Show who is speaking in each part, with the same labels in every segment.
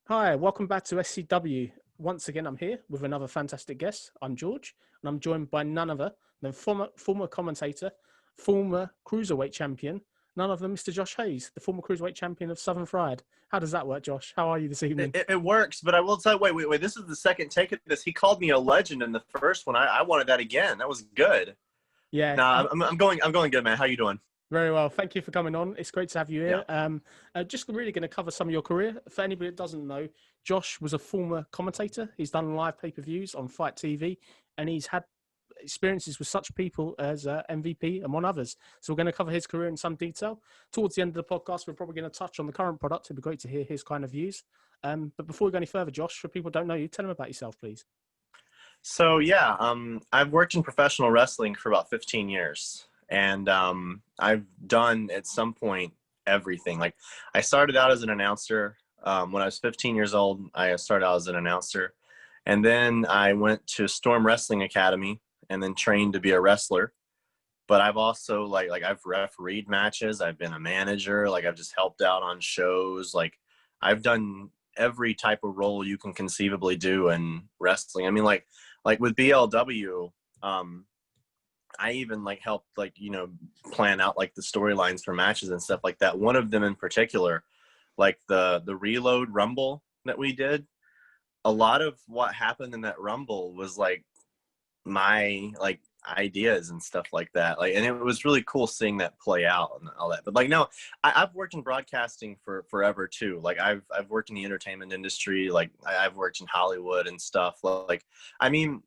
Speaker 1: Hi, welcome back to SCW. Once again, I'm here with another fantastic guest. I'm George, and I'm joined by none other than former commentator, former cruiserweight champion, none other than Mr. Josh Hayes, the former cruiserweight champion of Southern Fried. How does that work, Josh? How are you this evening?
Speaker 2: It works, but I will tell you, wait. This is the second take of this. He called me a legend in the first one. I wanted that again. That was good.
Speaker 1: Yeah,
Speaker 2: No, I'm going good, man. How you doing?
Speaker 1: very well. Thank you for coming on. It's great to have you
Speaker 2: Yeah.
Speaker 1: here. Just really going to cover some of your career. For anybody that doesn't know, Josh was a former commentator. He's done live pay-per-views on Fight TV, and he's had experiences with such people as MVP, among others. So we're going to cover his career in some detail. Towards the end of the podcast, we're probably going to touch on the current product. It'd be great to hear his kind of views. But before we go any further, Josh, for people who don't know you, tell them about yourself, please.
Speaker 2: So yeah, I've worked in professional wrestling for about 15 years, and I've done at some point everything. Like I started out as an announcer when I was 15 years old. I started out as an announcer, and then I went to Storm Wrestling Academy and then trained to be a wrestler. But I've also like I've refereed matches. I've been a manager. Like I've just helped out on shows. Like I've done every type of role you can conceivably do in wrestling. I mean, like with BLW, I even like helped plan out like the storylines for matches and stuff like that. One of them in particular, like the Reload Rumble that we did. A lot of what happened in that Rumble was like my like ideas and stuff like that, like, and it was really cool seeing that play out and all that. But like no, I've worked in broadcasting for forever too. Like I've worked in the entertainment industry. Like I've worked in Hollywood and stuff. Like I mean,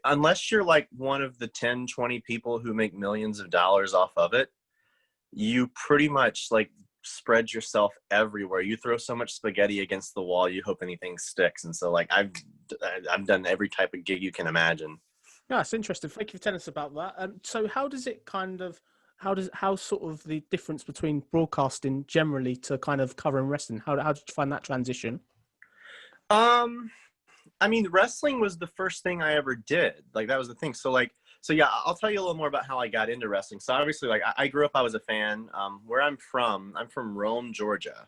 Speaker 2: unless you're like one of the 10-20 people who make millions of dollars off of it, you pretty much like spread yourself everywhere. You throw so much spaghetti against the wall, you hope anything sticks. And so like I've done every type of gig you can imagine.
Speaker 1: Yeah, it's interesting. Thank you for telling us about that. So how does it kind of, how sort of the difference between broadcasting generally to kind of covering wrestling? How did you find that transition?
Speaker 2: Um, I mean, wrestling was the first thing I ever did. Like that was the thing. So yeah, I'll tell you a little more about how I got into wrestling. So obviously, like I grew up, I was a fan. Where I'm from Rome, Georgia,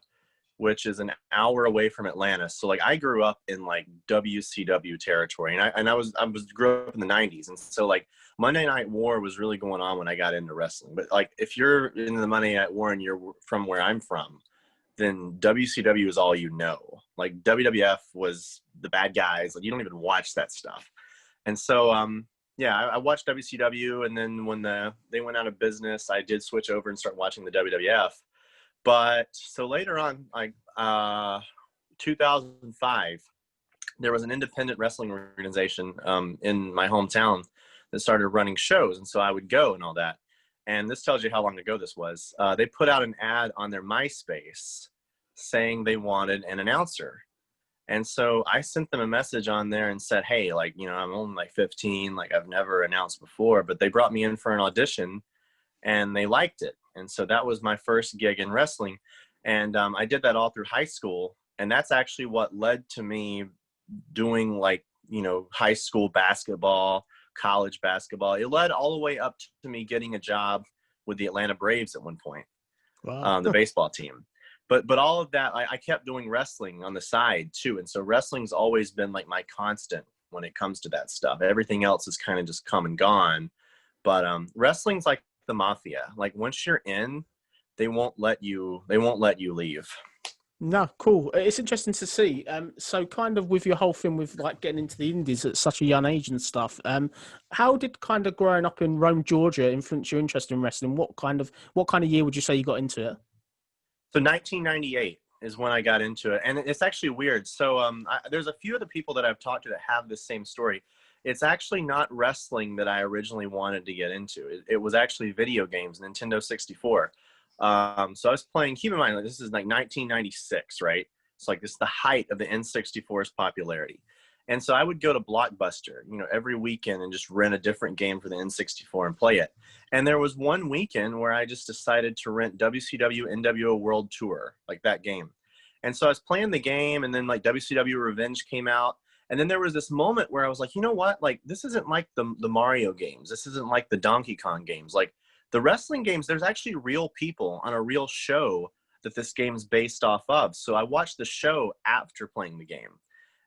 Speaker 2: which is an hour away from Atlanta. So like I grew up in like WCW territory, and I was grew up in the '90s, and so like Monday Night War was really going on when I got into wrestling. But like if you're in the Monday Night War and you're from where I'm from, then WCW is all you know. Like WWF was the bad guys. Like you don't even watch that stuff. And so yeah, I watched WCW, and then when they went out of business, I did switch over and start watching the WWF. But so later on, like 2005, there was an independent wrestling organization in my hometown that started running shows, and so I would go and all that. And this tells you how long ago this was. They put out an ad on their MySpace saying they wanted an announcer. And so I sent them a message on there and said, hey, like, you know, I'm only like 15, like I've never announced before, but they brought me in for an audition and they liked it. And so that was my first gig in wrestling. And I did that all through high school. And that's actually what led to me doing like, you know, high school basketball, college basketball. It led all the way up to me getting a job with the Atlanta Braves at one point,
Speaker 1: Wow.
Speaker 2: the baseball team. But all of that, I kept doing wrestling on the side too. And so wrestling's always been like my constant when it comes to that stuff. Everything else is kind of just come and gone. But wrestling's like the mafia. Like once you're in, they won't let you leave.
Speaker 1: No, cool. It's interesting to see. So kind of with your whole thing with like getting into the indies at such a young age and stuff, how did kind of growing up in Rome, Georgia influence your interest in wrestling? What kind of year would you say you got into it?
Speaker 2: So 1998 is when I got into it. And it's actually weird. So there's a few of the people that I've talked to that have this same story. It's actually not wrestling that I originally wanted to get into. It was actually video games, Nintendo 64. So I was playing, keep in mind, like, this is like 1996, right? It's like this is the height of the N64's popularity. And so I would go to Blockbuster, you know, every weekend and just rent a different game for the N64 and play it. And there was one weekend where I just decided to rent WCW NWO World Tour, like that game. And so I was playing the game, and then like WCW Revenge came out. And then there was this moment where I was like, you know what? Like, this isn't like the Mario games. This isn't like the Donkey Kong games. Like the wrestling games, there's actually real people on a real show that this game's based off of. So I watched the show after playing the game.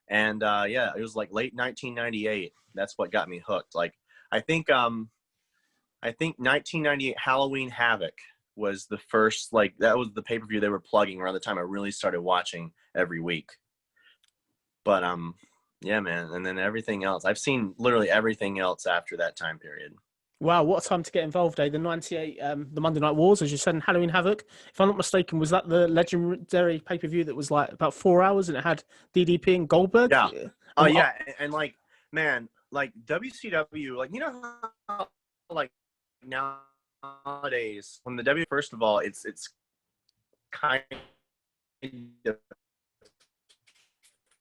Speaker 2: And yeah, it was like late 1998. That's what got me hooked. Like I think 1998 Halloween Havoc was the first, like that was the pay-per-view they were plugging around the time I really started watching every week. But yeah, man, and then everything else. I've seen literally everything else after that time period.
Speaker 1: Wow, what a time to get involved, eh? The 98, the Monday Night Wars, as you said, and Halloween Havoc. If I'm not mistaken, was that the legendary pay-per-view that was like about 4 hours and it had DDP and Goldberg?
Speaker 2: Yeah. Oh, yeah. And like, man, like WCW, like, you know how, like, nowadays, when the first of all, it's kind of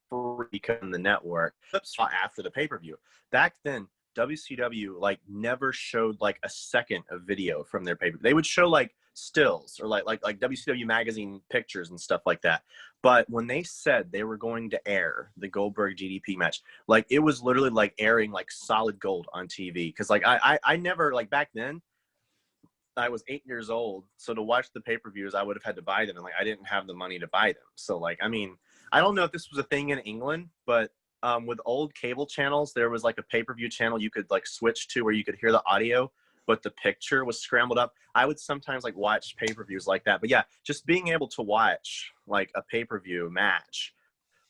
Speaker 2: free on the network after the pay-per-view. Back then, WCW like never showed like a second of video from their pay-per-view. They would show like stills or like WCW magazine pictures and stuff like that. But when they said they were going to air the Goldberg DDP match, like it was literally like airing like solid gold on TV. Cause like I never, like back then I was 8 years old. So to watch the pay-per-views, I would have had to buy them. And like, I didn't have the money to buy them. So like, I mean, I don't know if this was a thing in England, but with old cable channels, there was like a pay-per-view channel you could like switch to where you could hear the audio, but the picture was scrambled up. I would sometimes like watch pay-per-views like that. But yeah, just being able to watch like a pay-per-view match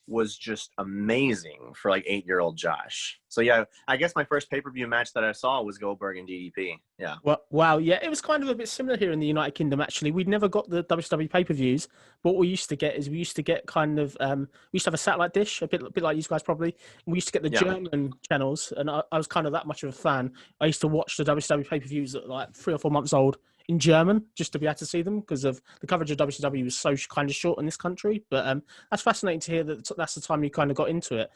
Speaker 2: was just amazing for like 8-year-old Josh. So yeah, I guess my first pay-per-view match that I saw was Goldberg and DDP. Yeah.
Speaker 1: Well, wow, yeah, it was kind of a bit similar here in the United Kingdom. Actually, we'd never got the WCW pay-per-views, but what we used to get is we used to get kind of we used to have a satellite dish, a bit like you guys probably. We used to get the German channels, and I was kind of that much of a fan. I used to watch the WCW pay-per-views at like 3 or 4 months old in German just to be able to see them because of the coverage of WCW was so kind of short in this country. But that's fascinating to hear that that's the time you kind of got into it.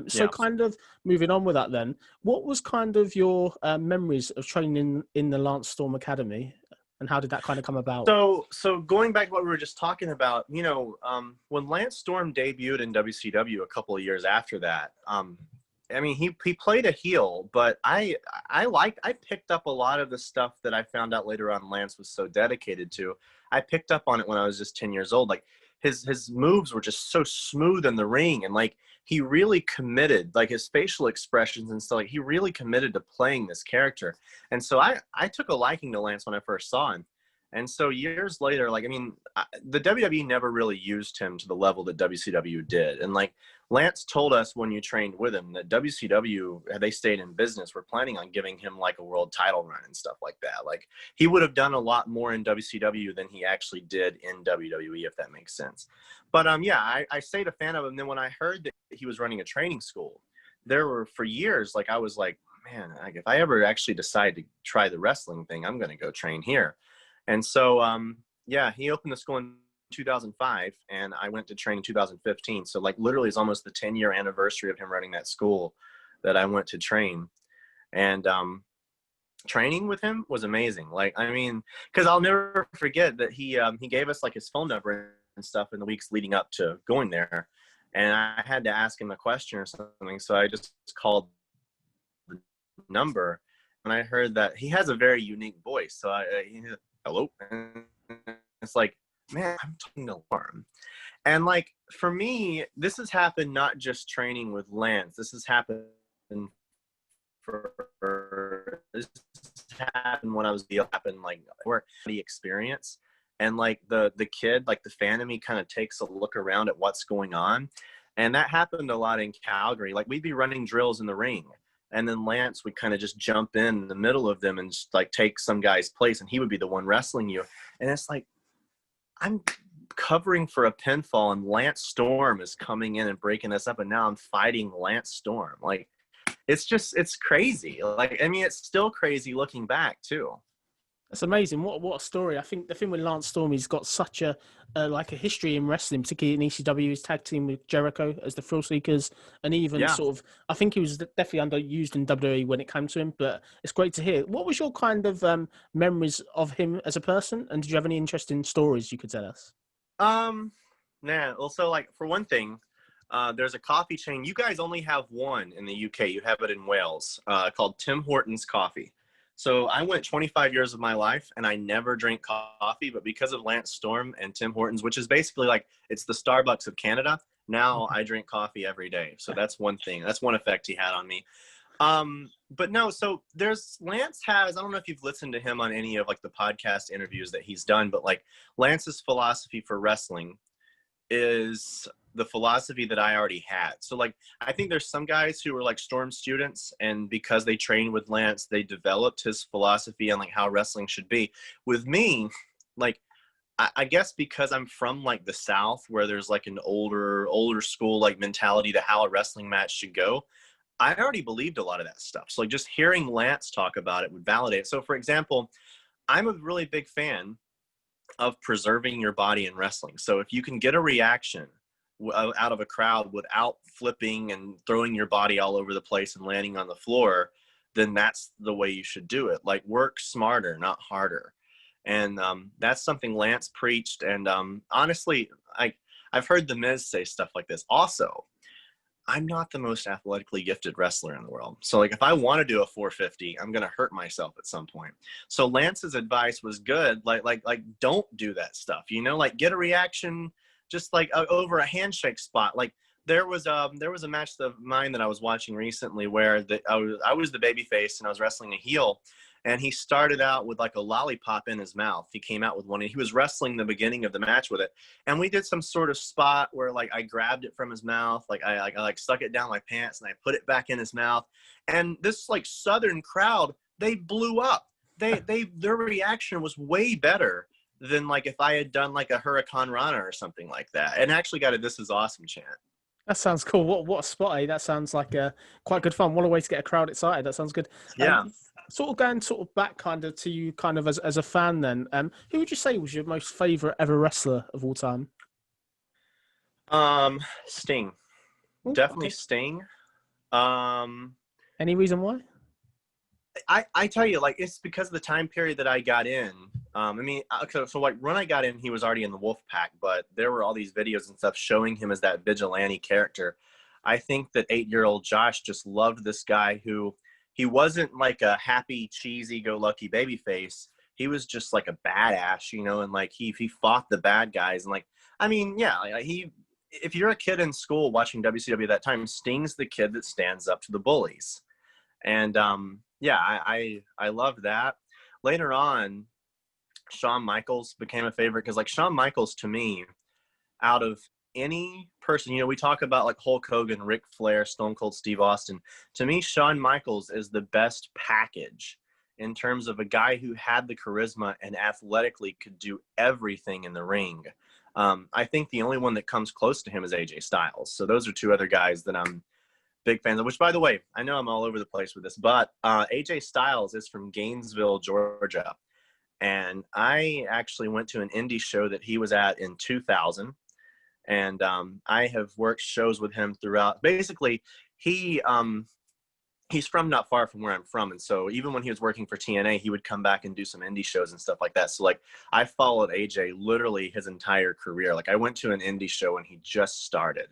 Speaker 1: So kind of moving on with that then, what was kind of your memories of training in the Lance Storm Academy and how did that kind of come about?
Speaker 2: So going back to what we were just talking about, you know, when Lance Storm debuted in WCW a couple of years after that, I mean, he played a heel, but I picked up a lot of the stuff that I found out later on Lance was so dedicated to. I picked up on it when I was just 10 years old. Like his moves were just so smooth in the ring, and like he really committed, like his facial expressions and stuff, like he really committed to playing this character. And so I took a liking to Lance when I first saw him. And so years later, like, I mean, the WWE never really used him to the level that WCW did. And like Lance told us when you trained with him that WCW, they stayed in business, were planning on giving him like a world title run and stuff like that. Like he would have done a lot more in WCW than he actually did in WWE, if that makes sense. But yeah, I stayed a fan of him. Then when I heard that he was running a training school, there were for years, like I was like, man, if I ever actually decide to try the wrestling thing, I'm going to go train here. And so, yeah, he opened the school in 2005, and I went to train in 2015. So, like, literally, it's almost the 10-year anniversary of him running that school that I went to train. And training with him was amazing. Like, I mean, because I'll never forget that he gave us like his phone number and stuff in the weeks leading up to going there, and I had to ask him a question or something. So I just called the number, and I heard that he has a very unique voice. So hello, and it's like, man, I'm talking to Lauren. And like for me, this has happened not just training with Lance. This has happened when I was like work the experience, and like the kid, like the fan of me kind of takes a look around at what's going on. And that happened a lot in Calgary. Like we'd be running drills in the ring, and then Lance would kind of just jump in the middle of them and just like take some guy's place, and he would be the one wrestling you. And it's like, I'm covering for a pinfall, and Lance Storm is coming in and breaking us up, and now I'm fighting Lance Storm. Like, it's crazy. Like, I mean, it's still crazy looking back too.
Speaker 1: That's amazing. What a story. I think the thing with Lance Storm, he's got such a like a history in wrestling, particularly in ECW. His tag team with Jericho as the Thrill Seekers, and even sort of, I think he was definitely underused in WWE when it came to him. But it's great to hear. What was your kind of memories of him as a person, and did you have any interesting stories you could tell us?
Speaker 2: Well, so like for one thing, there's a coffee chain. You guys only have one in the UK. You have it in Wales, called Tim Hortons Coffee. So I went 25 years of my life and I never drank coffee, but because of Lance Storm and Tim Hortons, which is basically like, it's the Starbucks of Canada. Now I drink coffee every day. So that's one thing. That's one effect he had on me. But no, so Lance has, I don't know if you've listened to him on any of like the podcast interviews that he's done, but like Lance's philosophy for wrestling is the philosophy that I already had. So like, I think there's some guys who are like Storm students, and because they trained with Lance, they developed his philosophy on like how wrestling should be. With me, like, I guess because I'm from like the South, where there's like an older school like mentality to how a wrestling match should go, I already believed a lot of that stuff. So like just hearing Lance talk about it would validate it. So for example, I'm a really big fan of preserving your body in wrestling. So if you can get a reaction out of a crowd without flipping and throwing your body all over the place and landing on the floor, then that's the way you should do it. Like, work smarter, not harder. And that's something Lance preached. And honestly, I've heard The Miz say stuff like this. Also, I'm not the most athletically gifted wrestler in the world. So like, if I want to do a 450, I'm going to hurt myself at some point. So Lance's advice was good. Like, don't do that stuff, you know, like get a reaction just like over a handshake spot. Like there was a match of mine that I was watching recently where I was the baby face and I was wrestling a heel. And he started out with like a lollipop in his mouth. He came out with one and he was wrestling the beginning of the match with it. And we did some sort of spot where like I grabbed it from his mouth. Like I stuck it down my pants and I put it back in his mouth. And this like Southern crowd, they blew up. Their reaction was way better than like if I had done like a Hurricane Rana or something like that. And actually got a "This is awesome" chant.
Speaker 1: That sounds cool. What a spot, eh? That sounds like quite good fun. What a way to get a crowd excited. That sounds good.
Speaker 2: Yeah.
Speaker 1: Sort of going sort of back kind of to you kind of as a fan then. Who would you say was your most favourite ever wrestler of all time?
Speaker 2: Sting.
Speaker 1: Ooh,
Speaker 2: Definitely
Speaker 1: okay.
Speaker 2: Sting.
Speaker 1: Any reason why?
Speaker 2: I tell you, like, it's because of the time period that I got in. I mean, so like when I got in, he was already in the Wolf Pack, but there were all these videos and stuff showing him as that vigilante character. I think that 8-year-old Josh just loved this guy who he wasn't like a happy, cheesy, go lucky baby face. He was just like a badass, you know, and like he fought the bad guys. And like, I mean, yeah, like, if you're a kid in school watching WCW at that time, Sting's the kid that stands up to the bullies. And yeah, I loved that. Later on, Shawn Michaels became a favorite because like Shawn Michaels to me, out of any person, you know, we talk about like Hulk Hogan, Ric Flair, Stone Cold Steve Austin. To me, Shawn Michaels is the best package in terms of a guy who had the charisma and athletically could do everything in the ring. I think the only one that comes close to him is AJ Styles. So those are two other guys that I'm big fans of, which by the way, I know I'm all over the place with this, but AJ Styles is from Gainesville, Georgia. And I actually went to an indie show that he was at in 2000. And I have worked shows with him throughout. Basically, he's from not far from where I'm from. And so even when he was working for TNA, he would come back and do some indie shows and stuff like that. So like I followed AJ literally his entire career. Like I went to an indie show when he just started.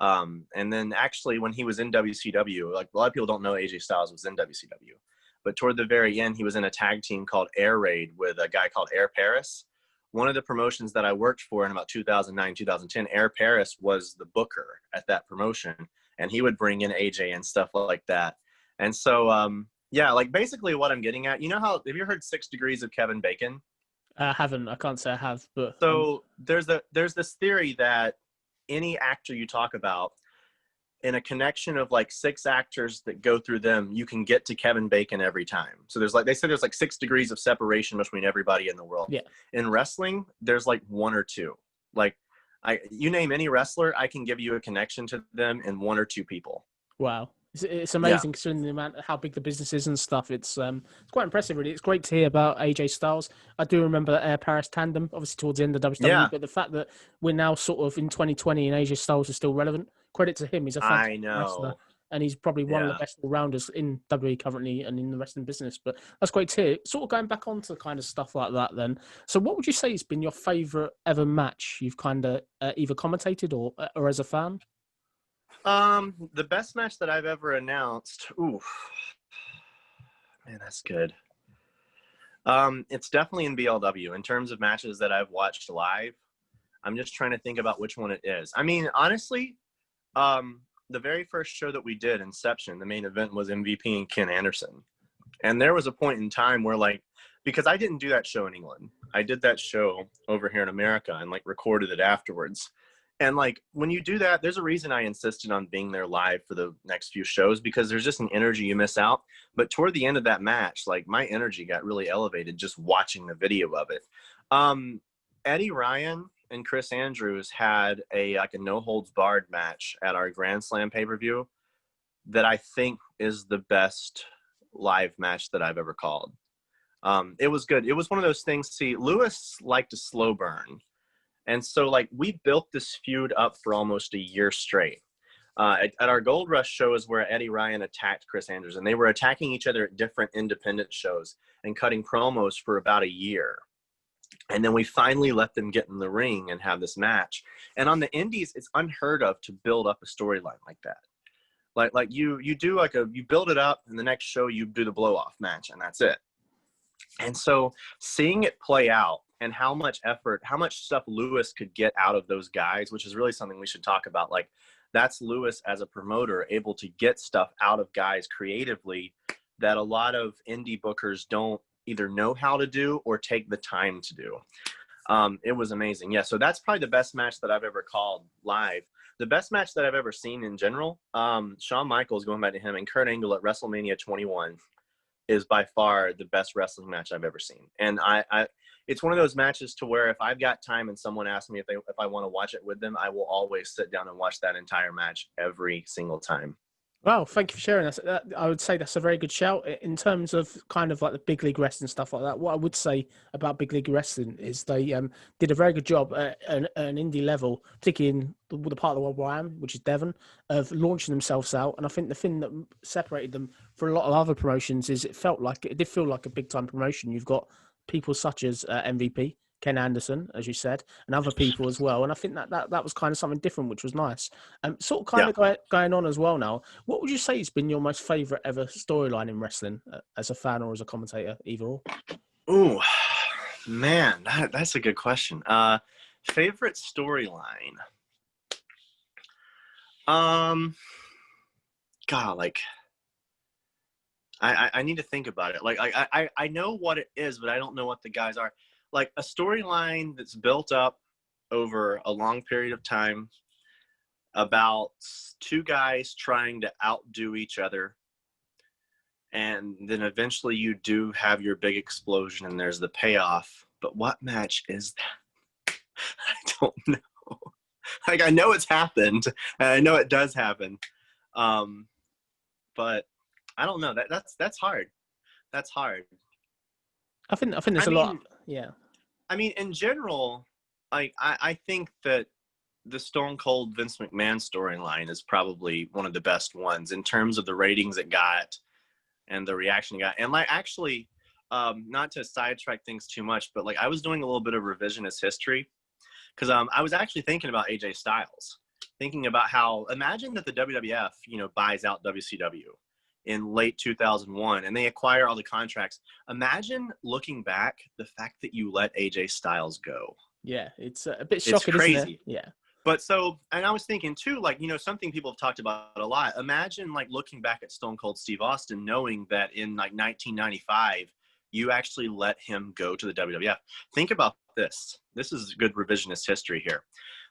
Speaker 2: And then actually when he was in WCW, like a lot of people don't know AJ Styles was in WCW, but toward the very end, he was in a tag team called Air Raid with a guy called Air Paris. One of the promotions that I worked for in about 2009, 2010, Air Paris was the booker at that promotion, and he would bring in AJ and stuff like that. And so, yeah, like basically what I'm getting at, you know how, have you heard 6 Degrees of Kevin Bacon?
Speaker 1: I haven't. I can't say I have, but
Speaker 2: So there's this theory that any actor you talk about, in a connection of like 6 actors that go through them, you can get to Kevin Bacon every time. So there's like, they say there's like 6 degrees of separation between everybody in the world.
Speaker 1: yeah.
Speaker 2: In wrestling, there's like 1 or 2. Like you name any wrestler, I can give you a connection to them in 1 or 2 people.
Speaker 1: Wow. It's amazing considering the amount, how big the business is and stuff. It's quite impressive, really. It's great to hear about AJ Styles. I do remember the Air Paris tandem, obviously towards the end of WWE, but the fact that we're now sort of in 2020 and AJ Styles is still relevant, credit to him. He's a fantastic wrestler, and he's probably one of the best all-rounders in WWE currently and in the wrestling business. But that's great to hear. Sort of going back onto kind of stuff like that then. So what would you say has been your favourite ever match you've kind of either commentated or as a fan?
Speaker 2: The best match that I've ever announced. Ooh, man, that's good. It's definitely in BLW. In terms of matches that I've watched live, I'm just trying to think about which one it is. I mean, honestly, the very first show that we did, Inception, the main event was MVP and Ken Anderson. And there was a point in time where, like, because I didn't do that show in England, I did that show over here in America and like recorded it afterwards. And like when you do that, there's a reason I insisted on being there live for the next few shows, because there's just an energy you miss out. But toward the end of that match, like my energy got really elevated just watching the video of it. Eddie Ryan and Chris Andrews had a no holds barred match at our Grand Slam pay-per-view that I think is the best live match that I've ever called. It was good. It was one of those things. See, Lewis liked to slow burn. And so, like, we built this feud up for almost a year straight. At our Gold Rush show is where Eddie Ryan attacked Chris Andrews, and they were attacking each other at different independent shows and cutting promos for about a year. And then we finally let them get in the ring and have this match. And on the indies, it's unheard of to build up a storyline like that. Like you do like you build it up, and the next show you do the blow off match, and that's it. And so seeing it play out and how much effort, how much stuff Lewis could get out of those guys, which is really something we should talk about. Like that's Lewis as a promoter able to get stuff out of guys creatively that a lot of indie bookers don't either know how to do or take the time to do. It was amazing. Yeah. So that's probably the best match that I've ever called live. The best match that I've ever seen in general, Shawn Michaels, going back to him, and Kurt Angle at WrestleMania 21 is by far the best wrestling match I've ever seen. And it's one of those matches to where if I've got time and someone asks me if I want to watch it with them, I will always sit down and watch that entire match every single time.
Speaker 1: Well, thank you for sharing that. I would say that's a very good shout in terms of kind of like the big league wrestling stuff like that. What I would say about big league wrestling is they did a very good job at an indie level, particularly in the part of the world where I am, which is Devon, of launching themselves out. And I think the thing that separated them from a lot of other promotions is it did feel like a big time promotion. You've got people such as MVP, Ken Anderson, as you said, and other people as well. And I think that was kind of something different, which was nice. Sort of kind of going on as well now. What would you say has been your most favorite ever storyline in wrestling as a fan or as a commentator, either or?
Speaker 2: Ooh, man, that's a good question. Favorite storyline? God, like I need to think about it. Like I know what it is, but I don't know what the guys are. Like a storyline that's built up over a long period of time about two guys trying to outdo each other. And then eventually you do have your big explosion and there's the payoff. But what match is that? I don't know. Like I know it's happened and I know it does happen. But I don't know. That's hard. That's hard.
Speaker 1: I think there's a lot. Yeah.
Speaker 2: I mean, in general, like I think that the Stone Cold Vince McMahon storyline is probably one of the best ones in terms of the ratings it got and the reaction it got. And like actually, not to sidetrack things too much, but like I was doing a little bit of revisionist history because I was actually thinking about AJ Styles, thinking about how imagine that the WWF buys out WCW in late 2001 and they acquire all the contracts. Imagine looking back, the fact that you let AJ Styles go.
Speaker 1: Yeah, it's a bit shocking.
Speaker 2: It's crazy.
Speaker 1: Isn't it? Yeah.
Speaker 2: But so, and I was thinking too, like, something people have talked about a lot. Imagine like looking back at Stone Cold Steve Austin, knowing that in like 1995, you actually let him go to the WWF. Think about this. This is good revisionist history here.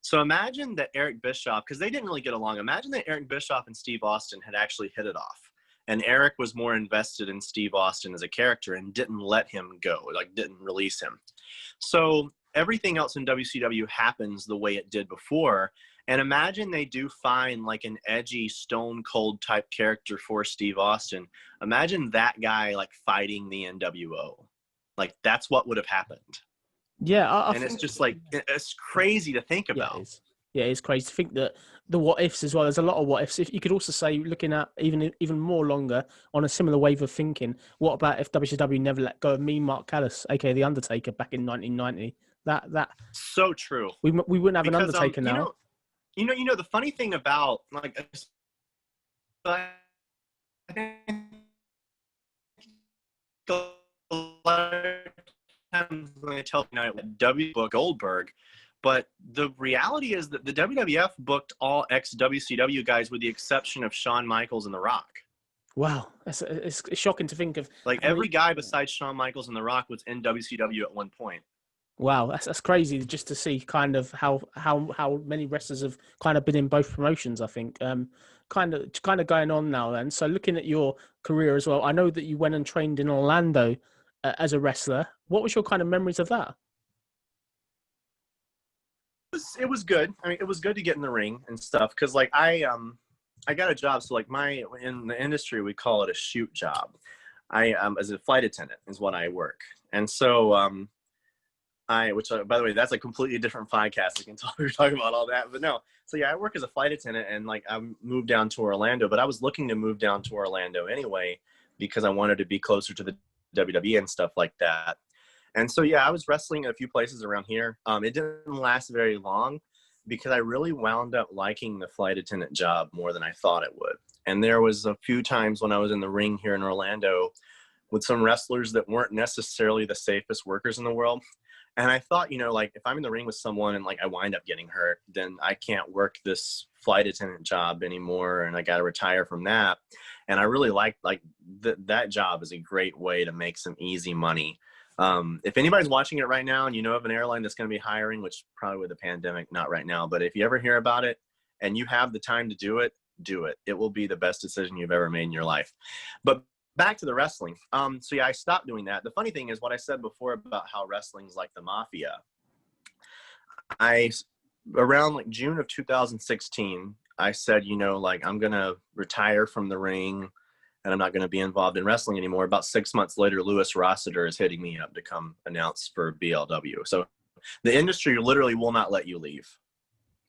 Speaker 2: So imagine that Eric Bischoff, because they didn't really get along. Imagine that Eric Bischoff and Steve Austin had actually hit it off. And Eric was more invested in Steve Austin as a character and didn't let him go, like didn't release him. So everything else in WCW happens the way it did before. And imagine they do find like an edgy Stone Cold type character for Steve Austin. Imagine that guy like fighting the NWO. Like that's what would have happened.
Speaker 1: Yeah. I
Speaker 2: and
Speaker 1: think,
Speaker 2: it's just like, it's crazy to think about.
Speaker 1: Yeah, it's crazy to think that the what ifs as well. There's a lot of what ifs. If you could also say, looking at even more longer on a similar wave of thinking, what about if WCW never let go of Mean Mark Callis, aka the Undertaker, back in 1990? That
Speaker 2: so true.
Speaker 1: We wouldn't have an Undertaker now.
Speaker 2: The funny thing about like, I think a lot of times when they tell me, W book Goldberg, but the reality is that the WWF booked all ex-WCW guys with the exception of Shawn Michaels and The Rock.
Speaker 1: Wow, it's shocking to think of.
Speaker 2: Like every guy besides Shawn Michaels and The Rock was in WCW at one point.
Speaker 1: Wow, that's crazy just to see kind of how many wrestlers have kind of been in both promotions. I think kind of going on now. Then, so looking at your career as well, I know that you went and trained in Orlando as a wrestler. What was your kind of memories of that?
Speaker 2: It was good. I mean, it was good to get in the ring and stuff because like I got a job. So like in the industry we call it a shoot job. I as a flight attendant is what I work, and so which by the way, that's a completely different podcast. We're talking about all that, but no. So yeah, I work as a flight attendant, and like I moved down to Orlando, but I was looking to move down to Orlando anyway because I wanted to be closer to the WWE and stuff like that. And so yeah, I was wrestling in a few places around here. It didn't last very long because I really wound up liking the flight attendant job more than I thought it would. And there was a few times when I was in the ring here in Orlando with some wrestlers that weren't necessarily the safest workers in the world. And I thought, like if I'm in the ring with someone and like I wind up getting hurt, then I can't work this flight attendant job anymore, and I got to retire from that. And I really liked that job is a great way to make some easy money. If anybody's watching it right now and you know of an airline that's going to be hiring, which probably with the pandemic, not right now, but if you ever hear about it and you have the time to do it, do it. It will be the best decision you've ever made in your life. But back to the wrestling. So yeah, I stopped doing that. The funny thing is what I said before about how wrestling's like the mafia. Around like June of 2016, I said, like I'm going to retire from the ring and I'm not going to be involved in wrestling anymore. About 6 months later, Louis Rossiter is hitting me up to come announce for BLW. So the industry literally will not let you leave.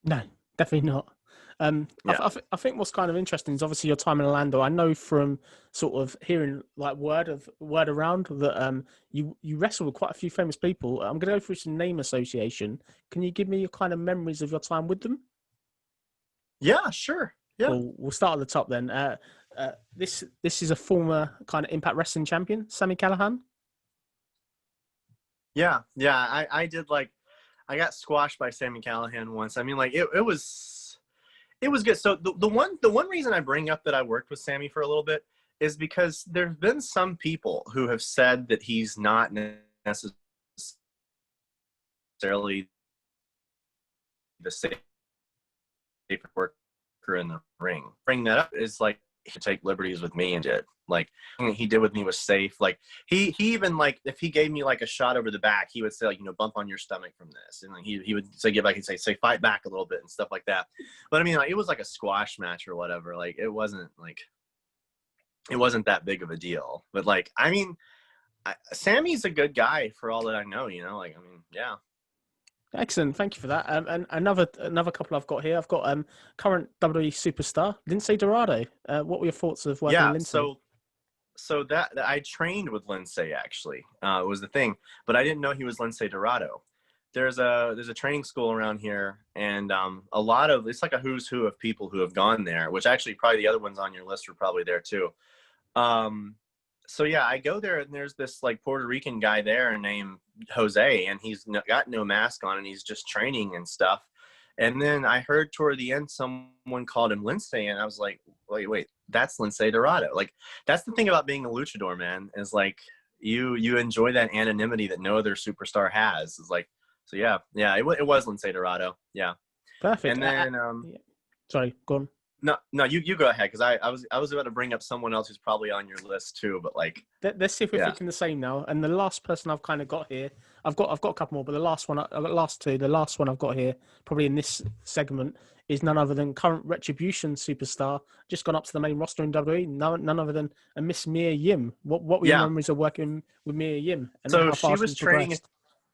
Speaker 1: No, definitely not.
Speaker 2: Yeah.
Speaker 1: I think what's kind of interesting is obviously your time in Orlando. I know from sort of hearing like word around that you wrestled with quite a few famous people. I'm going to go through some name association. Can you give me your kind of memories of your time with them?
Speaker 2: Yeah, sure. Yeah.
Speaker 1: Cool. We'll start at the top then. This is a former kind of Impact Wrestling champion, Sami Callihan.
Speaker 2: Yeah. I did I got squashed by Sami Callihan once. I mean, like it was good. So the one reason I bring up that I worked with Sami for a little bit is because there's been some people who have said that he's not necessarily the safe worker in the ring. Bring that up is like he could take liberties with me and did. Like he did with me was safe. Like he even like if he gave me like a shot over the back, he would say like, bump on your stomach from this, and like he would say get back and say fight back a little bit and stuff like that. But I mean, like it was like a squash match or whatever. Like it wasn't that big of a deal. But like I mean, Sammy's a good guy for all that I know. Like I mean, yeah.
Speaker 1: Excellent, thank you for that. And another couple I've got here. I've got current WWE superstar Lince Dorado. What were your thoughts of working with Lince?
Speaker 2: So that I trained with Lince actually was the thing, but I didn't know he was Lince Dorado. There's a training school around here, and it's like a who's who of people who have gone there. Which actually probably the other ones on your list were probably there too. So yeah, I go there and there's this like Puerto Rican guy there named Jose, and he's got no mask on and he's just training and stuff. And then I heard toward the end someone called him Lince, and I was like, wait, that's Lince Dorado. Like that's the thing about being a luchador, man, is like you enjoy that anonymity that no other superstar has. It's like, so yeah, it was Lince Dorado. Yeah.
Speaker 1: Perfect.
Speaker 2: And then
Speaker 1: sorry, go on.
Speaker 2: No, you go ahead, because I was about to bring up someone else who's probably on your list too, but like
Speaker 1: let's see if we're thinking the same now. And the last person I've kind of got here, I've got a couple more, but the last one I've got last two. The last one I've got here, probably in this segment, is none other than current Retribution superstar, just gone up to the main roster in WWE. None other than a Miss Mia Yim. What were your memories of working with Mia Yim? And
Speaker 2: so she was training.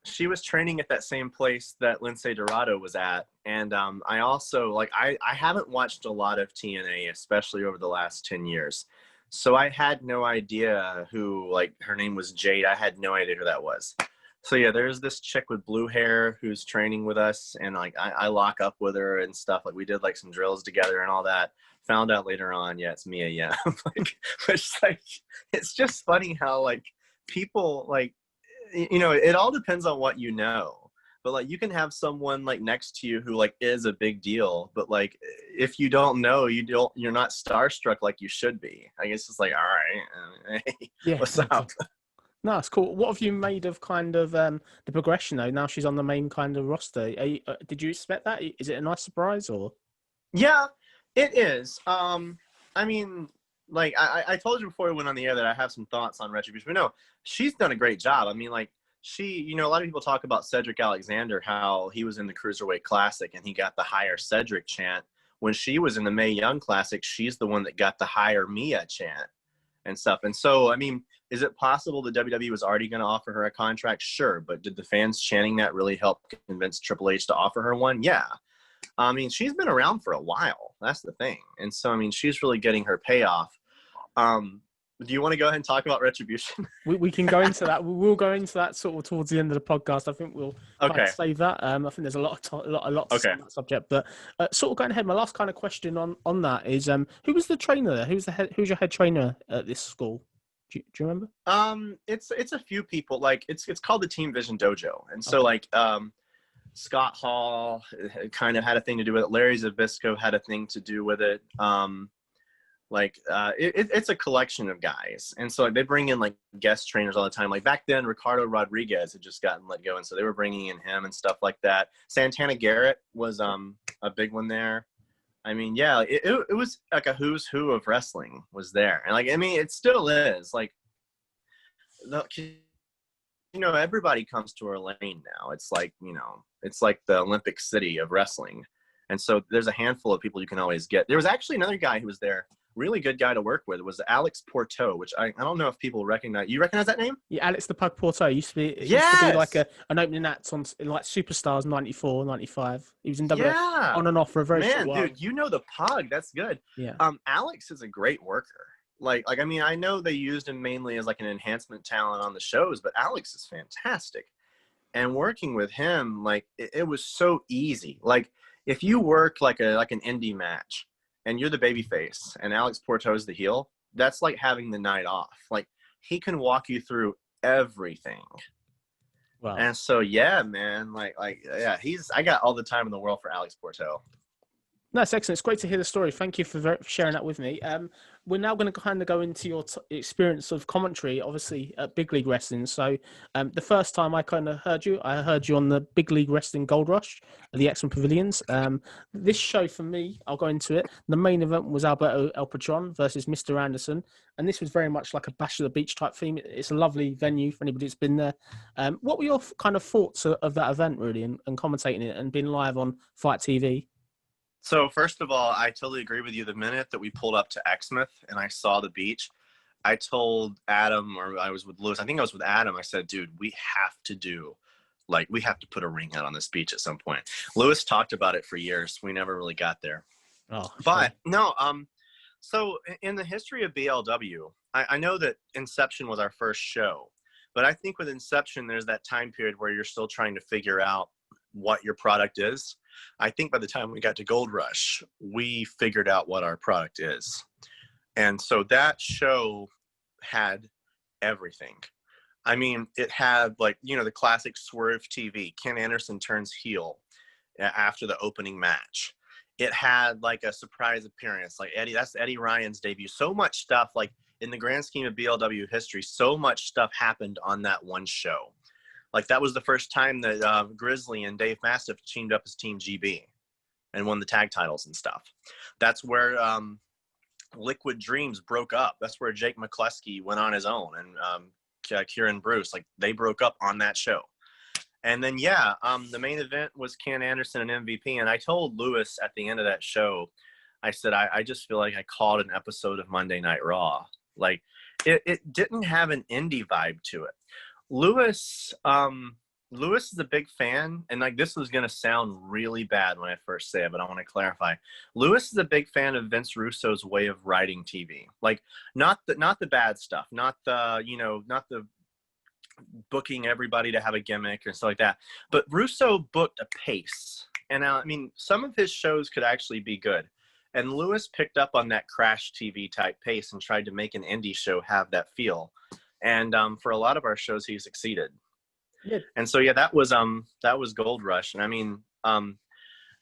Speaker 2: She was training at that same place that Lince Dorado was at. And I also, I haven't watched a lot of TNA, especially over the last 10 years. So I had no idea who, her name was Jade. I had no idea who that was. So yeah, there's this chick with blue hair who's training with us. And I lock up with her and stuff. We did some drills together and all that. Found out later on, yeah, it's Mia, yeah. It's just funny how people like, you know, it all depends on what you know. But like, you can have someone like next to you who like is a big deal, but like, if you don't know, you're not starstruck like you should be. I guess it's like, all right, hey,
Speaker 1: Yeah,
Speaker 2: what's
Speaker 1: exactly.
Speaker 2: up?
Speaker 1: No, it's cool. What have you made of kind of the progression though? Now she's on the main kind of roster. Did you expect that? Is it a nice surprise or?
Speaker 2: Yeah, it is. I mean, like I told you before we went on the air that I have some thoughts on Retribution, but no, she's done a great job. I mean, like you know, a lot of people talk about Cedric Alexander, how he was in the Cruiserweight Classic and he got the higher Cedric chant. When she was in the Mae Young Classic, she's the one that got the higher Mia chant and stuff. And so, I mean, is it possible the WWE was already going to offer her a contract? Sure, but did the fans chanting that really help convince Triple H to offer her one? Yeah. I mean, she's been around for a while. That's the thing. And so, I mean, she's really getting her payoff. Do you want to go ahead and talk about Retribution?
Speaker 1: We can go into that. We'll go into that sort of towards the end of the podcast. I think we'll kind
Speaker 2: Okay.
Speaker 1: of save that. I think there's a lot to say
Speaker 2: Okay.
Speaker 1: on that subject. But sort of going ahead, my last kind of question on that is, who was the trainer there? Who's your head trainer at this school? Do you remember?
Speaker 2: It's a few people. Like it's called the Team Vision Dojo, and so
Speaker 1: Okay.
Speaker 2: like Scott Hall kind of had a thing to do with it. Larry Zbyszko had a thing to do with it. It's a collection of guys, and so like, they bring in like guest trainers all the time. Like back then, Ricardo Rodriguez had just gotten let go, and so they were bringing in him and stuff like that. Santana Garrett was a big one there. I mean, yeah, it was like a who's who of wrestling was there, and like I mean, it still is. Like, you know, everybody comes to our lane now. It's like, you know, it's like the Olympic City of wrestling. And so there's a handful of people you can always get. There was actually another guy who was there, really good guy to work with. It was Alex Porto, which I don't know if people recognize. You recognize that name?
Speaker 1: Yeah, Alex the Pug Porto used to be. It used to be like
Speaker 2: Yes.
Speaker 1: an opening act in like Superstars 94, 95. He was in WF
Speaker 2: Yeah.
Speaker 1: on and off for a very short
Speaker 2: Man,
Speaker 1: while.
Speaker 2: dude, you know the Pug. That's good.
Speaker 1: Yeah.
Speaker 2: Alex is a great worker. Like I mean, I know they used him mainly as like an enhancement talent on the shows, but Alex is fantastic. And working with him, like it was so easy. Like if you work like an indie match and you're the baby face and Alex Porto's the heel, that's like having the night off. Like he can walk you through everything.
Speaker 1: Wow.
Speaker 2: And so yeah, man, yeah, I got all the time in the world for Alex Porto.
Speaker 1: No, it's excellent. It's great to hear the story. Thank you for sharing that with me. We're now going to kind of go into your experience of commentary, obviously at Big League Wrestling. So the first time I kind of heard you on the Big League Wrestling Gold Rush at the X-Men Pavilions. This show for me, I'll go into it. The main event was Alberto El Patron versus Mr. Anderson. And this was very much like a Bash of the Beach type theme. It's a lovely venue for anybody that's been there. What were your kind of thoughts of that event, really, and commentating it and being live on Fight TV?
Speaker 2: So first of all, I totally agree with you. The minute that we pulled up to Exmouth and I saw the beach, I told Adam, or I was with Lewis, I think I was with Adam, I said, dude, we have to put a ring out on this beach at some point. Lewis talked about it for years. We never really got there.
Speaker 1: Oh,
Speaker 2: but no, so in the history of BLW, I know that Inception was our first show, but I think with Inception, there's that time period where you're still trying to figure out what your product is. I think by the time we got to Gold Rush, we figured out what our product is. And so that show had everything. I mean, it had like, you know, the classic Swerve TV. Ken Anderson turns heel after the opening match. It had like a surprise appearance, like that's Eddie Ryan's debut. So much stuff, like in the grand scheme of BLW history, so much stuff happened on that one show. Like that was the first time that Grizzly and Dave Mastiff teamed up as Team GB and won the tag titles and stuff. That's where Liquid Dreams broke up. That's where Jake McCluskey went on his own, and Kieran Bruce, like they broke up on that show. And then, yeah, the main event was Ken Anderson and MVP. And I told Lewis at the end of that show, I said, I just feel like I called an episode of Monday Night Raw. Like it didn't have an indie vibe to it. Lewis is a big fan, and like this was gonna sound really bad when I first say it, but I want to clarify. Lewis is a big fan of Vince Russo's way of writing TV. Like not the bad stuff, not the booking everybody to have a gimmick or stuff like that. But Russo booked a pace, and I mean some of his shows could actually be good. And Lewis picked up on that Crash TV type pace and tried to make an indie show have that feel. And for a lot of our shows, he succeeded.
Speaker 1: Yeah.
Speaker 2: And so, yeah, that was Gold Rush. And I mean,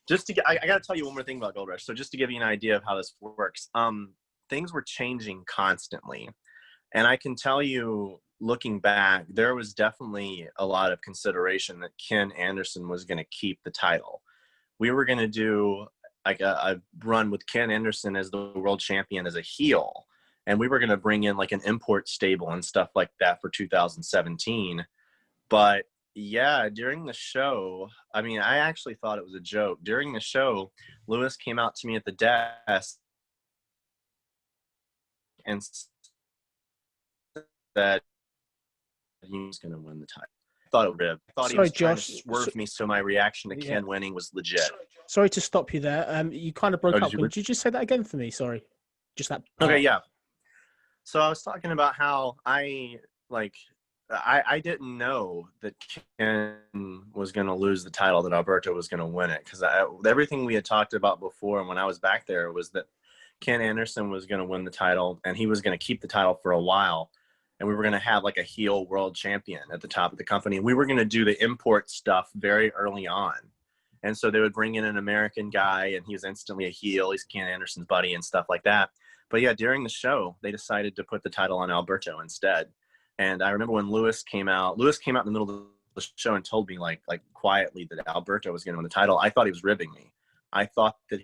Speaker 2: just to get, I got to tell you one more thing about Gold Rush. So just to give you an idea of how this works, things were changing constantly. And I can tell you, looking back, there was definitely a lot of consideration that Ken Anderson was going to keep the title. We were going to do like a run with Ken Anderson as the world champion as a heel. And we were going to bring in like an import stable and stuff like that for 2017. But yeah, during the show, I mean, I actually thought it was a joke. During the show, Lewis came out to me at the desk and said he was going to win the title. I thought it would. I thought he
Speaker 1: Sorry,
Speaker 2: was trying
Speaker 1: Josh.
Speaker 2: to swerve me, so my reaction to Ken winning was legit.
Speaker 1: Sorry to stop you there. You kind of broke up. Could you just say that again for me? Sorry. Just that part.
Speaker 2: Okay, yeah. So I was talking about how I didn't know that Ken was going to lose the title, that Alberto was going to win it, because everything we had talked about before and when I was back there was that Ken Anderson was going to win the title and he was going to keep the title for a while, and we were going to have like a heel world champion at the top of the company. We were going to do the import stuff very early on, and so they would bring in an American guy and he was instantly a heel. He's Ken Anderson's buddy and stuff like that. But yeah, during the show, they decided to put the title on Alberto instead. And I remember when Lewis came out in the middle of the show and told me like quietly that Alberto was going to win the title. I thought he was ribbing me. I thought that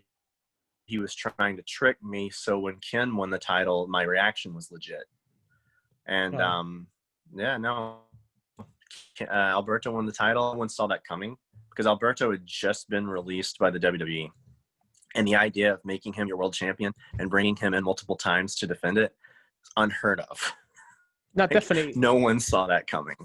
Speaker 2: he was trying to trick me. So when Ken won the title, my reaction was legit. And Alberto won the title. No one saw that coming because Alberto had just been released by the WWE. And the idea of making him your world champion and bringing him in multiple times to defend it is unheard of.
Speaker 1: No, definitely.
Speaker 2: No one saw that coming.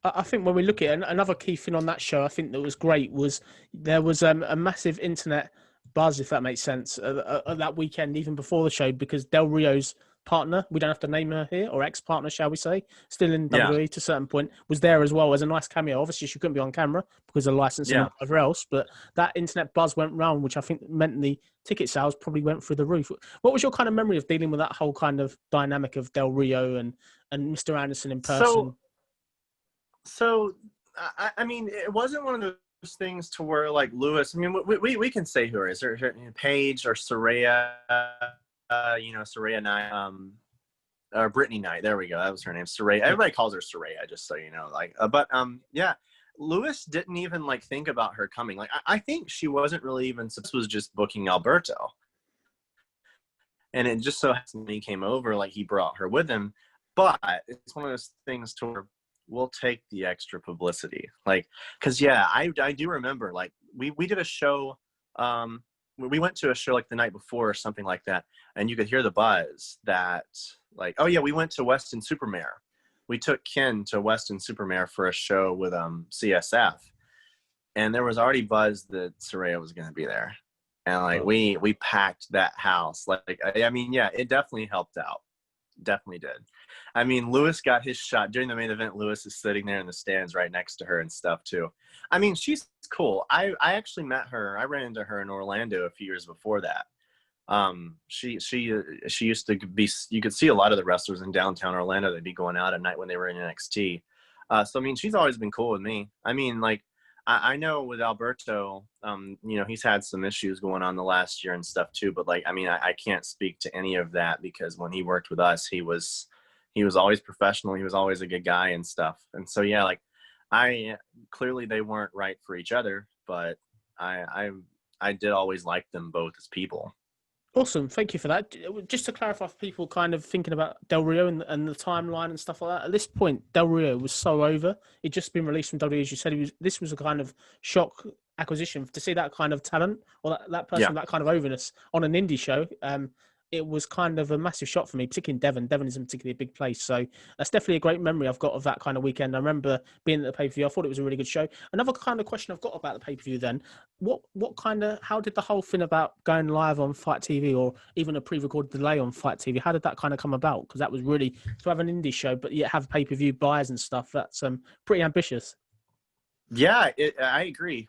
Speaker 1: I think when we look at it, another key thing on that show, I think that was great, was there was a massive internet buzz, if that makes sense, that weekend, even before the show, because Del Rio's partner, we don't have to name her here, or ex-partner, shall we say, still in WWE to a certain point, was there as well as a nice cameo. Obviously, she couldn't be on camera because of licensing and whatever else, but that internet buzz went round, which I think meant the ticket sales probably went through the roof. What was your kind of memory of dealing with that whole kind of dynamic of Del Rio and Mr. Anderson in person?
Speaker 2: So I mean, it wasn't one of those things to where like Lewis, I mean, we can say who it is, or Paige or Saraya, Saraya Knight, or Brittany Knight. There we go. That was her name. Saraya. Everybody calls her Saraya, just so you know. Lewis didn't even like think about her coming. Like, I think she wasn't really even. This was just booking Alberto, and it just so happened when he came over, like he brought her with him. But it's one of those things to where we'll take the extra publicity, like, because I do remember like we did a show. We went to a show like the night before or something like that, and you could hear the buzz that like, oh yeah, we went to Weston Supermare. We took Ken to Weston Supermare for a show with CSF, and there was already buzz that Saraya was going to be there, and like we packed that house. Like I mean, yeah, it definitely helped out. Definitely did. I mean, Lewis got his shot during the main event. Lewis is sitting there in the stands right next to her and stuff too. I mean, she's cool. I actually met her. I ran into her in Orlando a few years before that. She used to be. You could see a lot of the wrestlers in downtown Orlando. They'd be going out at night when they were in NXT. So I mean, she's always been cool with me. I mean, like I know with Alberto, he's had some issues going on the last year and stuff too. But like, I mean, I can't speak to any of that because when he worked with us, he was always professional. He was always a good guy and stuff. And so, yeah, like clearly they weren't right for each other, but I did always like them both as people.
Speaker 1: Awesome. Thank you for that. Just to clarify for people kind of thinking about Del Rio and the timeline and stuff like that, at this point, Del Rio was so over. It'd just been released from WWE, as you said. This was a kind of shock acquisition to see that kind of talent or that person, that kind of overness on an indie show. It was kind of a massive shock for me, particularly in Devon. Devon isn't particularly a big place. So that's definitely a great memory I've got of that kind of weekend. I remember being at the pay-per-view. I thought it was a really good show. Another kind of question I've got about the pay-per-view then, how did the whole thing about going live on Fight TV or even a pre-recorded delay on Fight TV, how did that kind of come about? Because that was really, to have an indie show, but yet have pay-per-view buys and stuff, that's pretty ambitious.
Speaker 2: Yeah, I agree.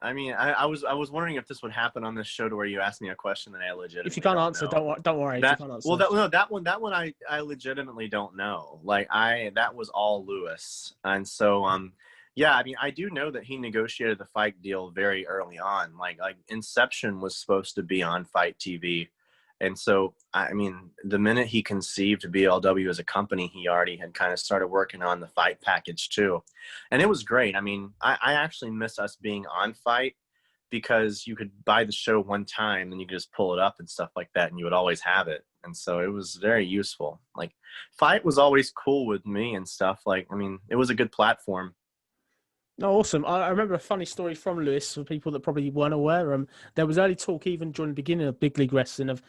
Speaker 2: I mean, I was wondering if this would happen on this show to where you asked me a question that I
Speaker 1: If you
Speaker 2: legitimately
Speaker 1: can't
Speaker 2: don't
Speaker 1: answer,
Speaker 2: know.
Speaker 1: don't worry. If you
Speaker 2: That
Speaker 1: can't answer.
Speaker 2: well, that one I legitimately don't know. Like that was all Lewis, and so yeah, I mean, I do know that he negotiated the fight deal very early on. Like Inception was supposed to be on Fight TV, and so I mean, the minute he conceived BLW as a company, he already had kind of started working on the fight package too, and it was great. I mean, I actually miss us being on Fight because you could buy the show one time and you could just pull it up and stuff like that, and you would always have it. And so it was very useful. Like Fight was always cool with me and stuff. Like, I mean, it was a good platform.
Speaker 1: No, awesome. I remember a funny story from Lewis for people that probably weren't aware. There was early talk, even during the beginning of Big League Wrestling, of